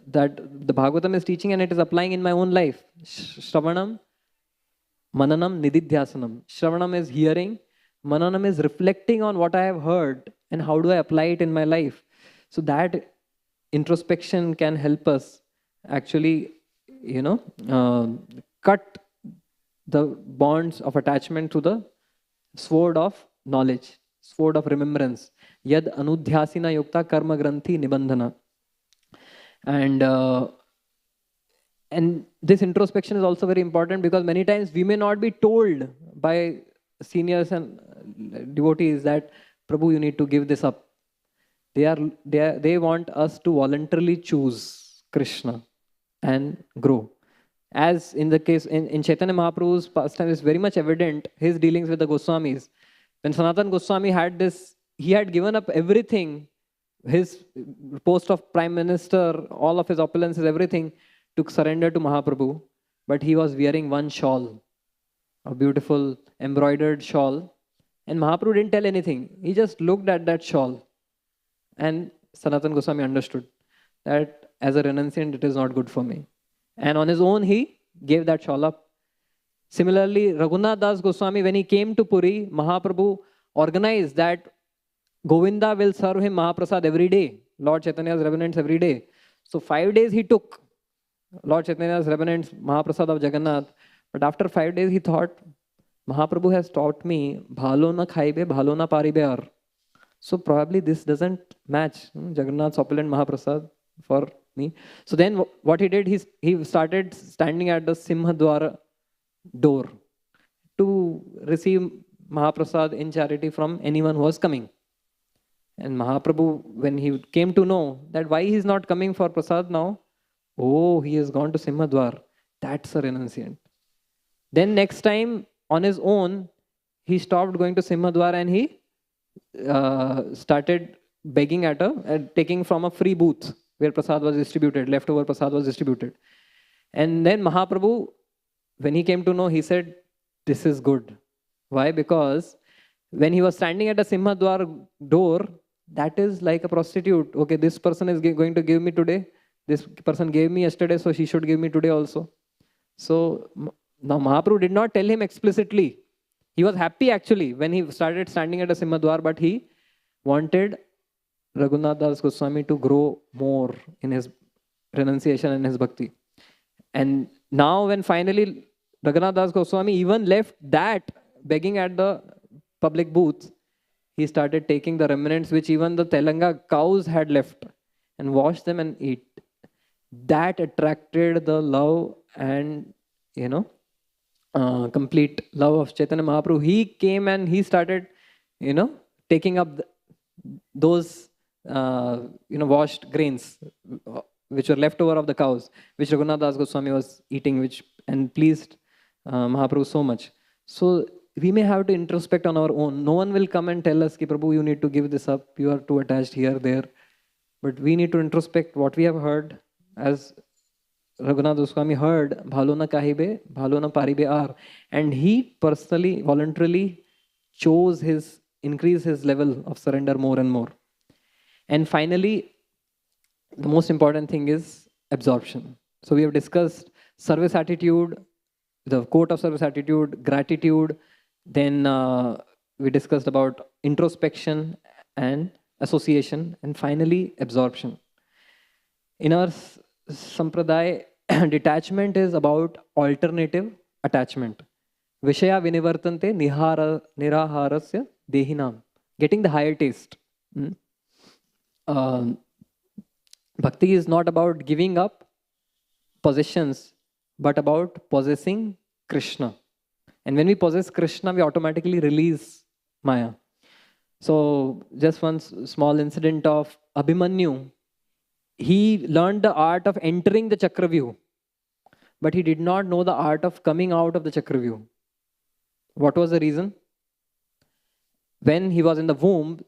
the Bhagavatam is teaching and it is applying in my own life? Shravanam, Mananam, Nididhyasanam. Shravanam is hearing, Mananam is reflecting on what I have heard and how do I apply it in my life. So that introspection can help us actually, cut the bonds of attachment to the sword of knowledge, sword of remembrance. Yad anudhyasina yukta karma granthi nibandhana. And this introspection is also very important because many times we may not be told by seniors and devotees that, Prabhu, you need to give this up. They want us to voluntarily choose Krishna and grow. As in the case in Chaitanya Mahaprabhu's pastime is very much evident, his dealings with the Goswamis. When Sanatana Goswami had this, he had given up everything, his post of prime minister, all of his opulences, everything, to surrender to Mahaprabhu. But he was wearing one shawl, a beautiful embroidered shawl. And Mahaprabhu didn't tell anything. He just looked at that shawl. And Sanatana Goswami understood that as a renunciant, it is not good for me. And on his own, he gave that shawl up. Similarly, Raghunath Das Goswami, when he came to Puri, Mahaprabhu organized that Govinda will serve him Mahaprasad every day, Lord Chaitanya's revenants every day. So 5 days he took Lord Chaitanya's revenants, Mahaprasad of Jagannath. But after 5 days, he thought, Mahaprabhu has taught me, bhalo na khaibe, bhalo na paribe ar. So probably this doesn't match Jagannath's opulent Mahaprasad for me. So then what he did, he started standing at the Simhadwara door to receive Mahaprasad in charity from anyone who was coming. And Mahaprabhu, when he came to know that why he is not coming for Prasad now, oh, he has gone to Simhadwar. That's a renunciant. Then next time, on his own, he stopped going to Simhadwar and he started begging taking from a free booth where Prasad was distributed, leftover Prasad was distributed. And then Mahaprabhu, when he came to know, he said, this is good. Why? Because when he was standing at a Simhadwar door, that is like a prostitute. Okay, this person is going to give me today. This person gave me yesterday, so she should give me today also. So now Mahaprabhu did not tell him explicitly. He was happy actually when he started standing at a Simhadwar, but he wanted Raghunath Das Goswami to grow more in his renunciation and his bhakti. And now when finally Raghunath Das Goswami even left that begging at the public booths, he started taking the remnants which even the Telanga cows had left and washed them and eat. That attracted the love and, complete love of Chaitanya Mahaprabhu. He came and he started, taking up those, washed grains which were left over of the cows, which Raghunath Das Goswami was eating, which and pleased Mahaprabhu so much. So we may have to introspect on our own. No one will come and tell us, Ki Prabhu, you need to give this up. You are too attached here, there. But we need to introspect what we have heard, as Raghunath Goswami heard, Bhalo na kahibe, bhalo na paribe ar. And he personally, voluntarily chose increase his level of surrender more and more. And finally, the most important thing is absorption. So we have discussed service attitude, the quote of service attitude, gratitude. Then we discussed about introspection and association. And finally, absorption. In our Sampradaya, detachment is about alternative attachment. Vishaya vinivartante niraharasya dehinam. Getting the higher taste. Bhakti is not about giving up possessions, but about possessing Krishna. And when we possess Krishna, we automatically release Maya. So just one small incident of Abhimanyu. He learned the art of entering the Chakravyuh, but he did not know the art of coming out of the Chakravyuh. What was the reason? When he was in the womb,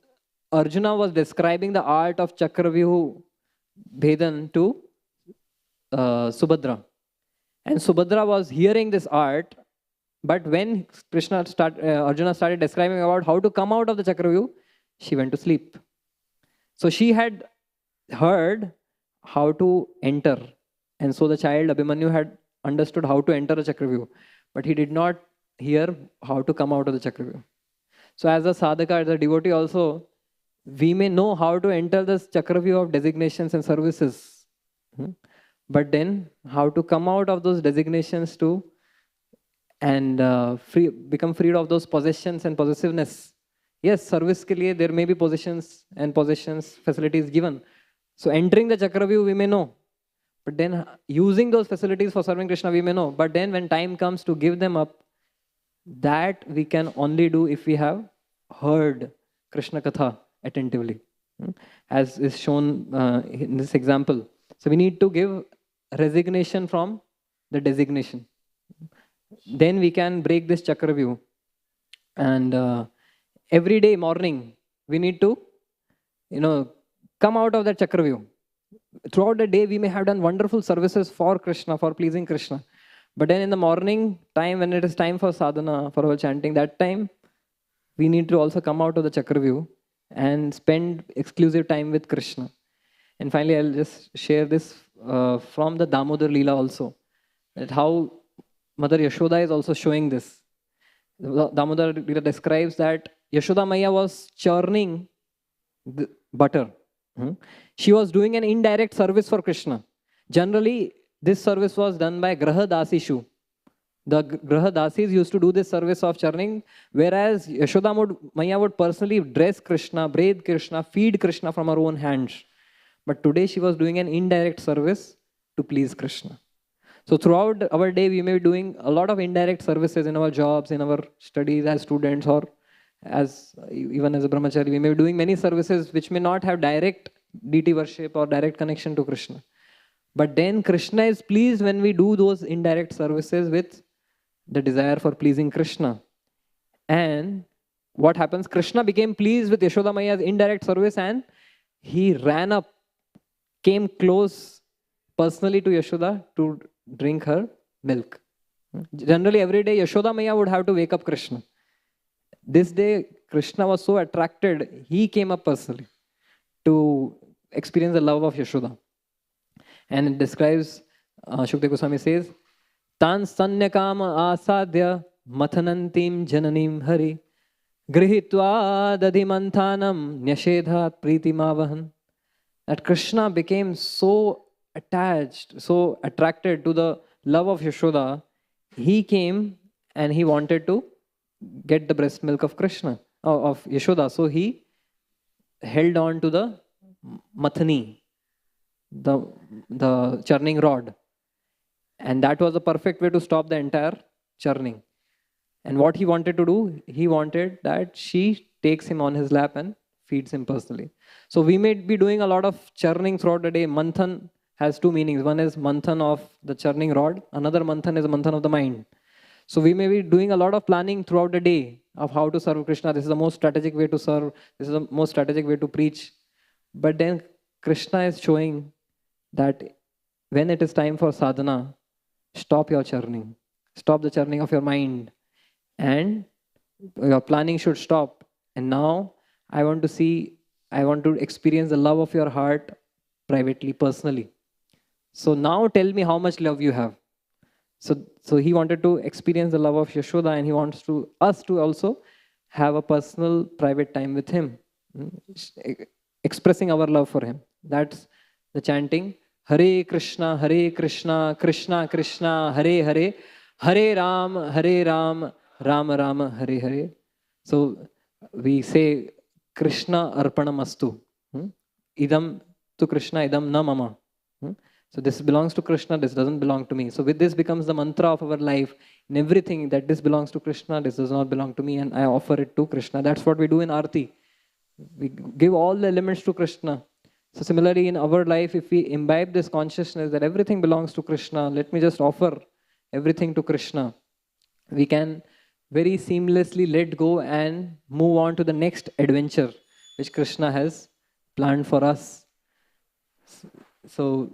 Arjuna was describing the art of Chakravyuh Bhedan to Subhadra. And Subhadra was hearing this art, but when Arjuna started describing about how to come out of the Chakravyuh, she went to sleep. So she had heard how to enter. And so the child Abhimanyu had understood how to enter a Chakravyuh, but he did not hear how to come out of the Chakravyuh. So as a sadhaka, as a devotee also, we may know how to enter this Chakravyuh of designations and services. But then how to come out of those designations too and become freed of those possessions and possessiveness. Yes, service ke liye there may be possessions and facilities given. So entering the Chakravyuh we may know. But then using those facilities for serving Krishna we may know. But then when time comes to give them up, that we can only do if we have heard Krishna Katha attentively, as is shown in this example. So we need to give resignation from the designation. Then we can break this Chakravyuh. And every day morning, we need to, come out of that Chakravyuh. Throughout the day, we may have done wonderful services for Krishna, for pleasing Krishna. But then in the morning time, when it is time for sadhana, for our chanting, that time, we need to also come out of the Chakravyuh and spend exclusive time with Krishna. And finally, I'll just share this from the Damodar Leela also, that how Mother Yashoda is also showing this. Damodar Leela describes that Yashoda Maya was churning the butter. She was doing an indirect service for Krishna. Generally, this service was done by Graha Dasishu. The Graha Dasis used to do this service of churning, whereas Yashoda Maya would personally dress Krishna, bathe Krishna, feed Krishna from her own hands. But today she was doing an indirect service to please Krishna. So throughout our day, we may be doing a lot of indirect services in our jobs, in our studies as students, or even as a brahmachari. We may be doing many services which may not have direct deity worship or direct connection to Krishna. But then Krishna is pleased when we do those indirect services with the desire for pleasing Krishna. And what happens? Krishna became pleased with Yashoda Maya's indirect service and he ran up, came close personally to Yashoda to drink her milk. Generally, every day Yashoda Maya would have to wake up Krishna. This day, Krishna was so attracted, he came up personally to experience the love of Yashoda. And it describes, Shukdev Goswami says, Tan sanyakama asadya mathanantim jananim hari grihitva dadhimanthanam nyashedhat pritimavahan. That Krishna became so attached, so attracted to the love of Yashoda, he came and he wanted to get the breast milk of Krishna, of Yashoda. So he held on to the mathani, the churning rod. And that was the perfect way to stop the entire churning. And what he wanted to do, he wanted that she takes him on his lap and feeds him personally. So we may be doing a lot of churning throughout the day. Manthan has two meanings. One is manthan of the churning rod. Another manthan is manthan of the mind. So we may be doing a lot of planning throughout the day of how to serve Krishna. This is the most strategic way to serve. This is the most strategic way to preach. But then Krishna is showing that when it is time for sadhana, stop your churning. Stop the churning of your mind. And your planning should stop. And now I want to experience the love of your heart privately, personally. So now tell me how much love you have. So he wanted to experience the love of Yashoda, and he wants us to also have a personal, private time with him, expressing our love for him. That's the chanting. Hare Krishna, Krishna Krishna, Hare Hare, Hare Ram, Ram Ram, Hare Hare. So we say Krishna Arpanamastu. Idam to Krishna, idam na mama. So this belongs to Krishna, this doesn't belong to me. So with this becomes the mantra of our life. In everything, that this belongs to Krishna, this does not belong to me, and I offer it to Krishna. That's what we do in Aarti. We give all the elements to Krishna. So similarly in our life, if we imbibe this consciousness that everything belongs to Krishna, let me just offer everything to Krishna, we can very seamlessly let go and move on to the next adventure which Krishna has planned for us. So,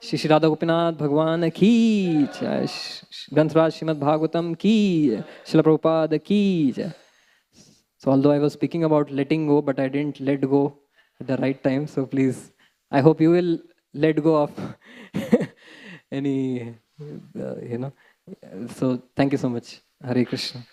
Shri Radha Gopinath Bhagwan ki jai, Granth Srimad Bhagavatam ki, Srila Prabhupada ki jai. So although I was speaking about letting go, but I didn't let go at the right time. So please, I hope you will let go of any, So thank you so much. Hare Krishna.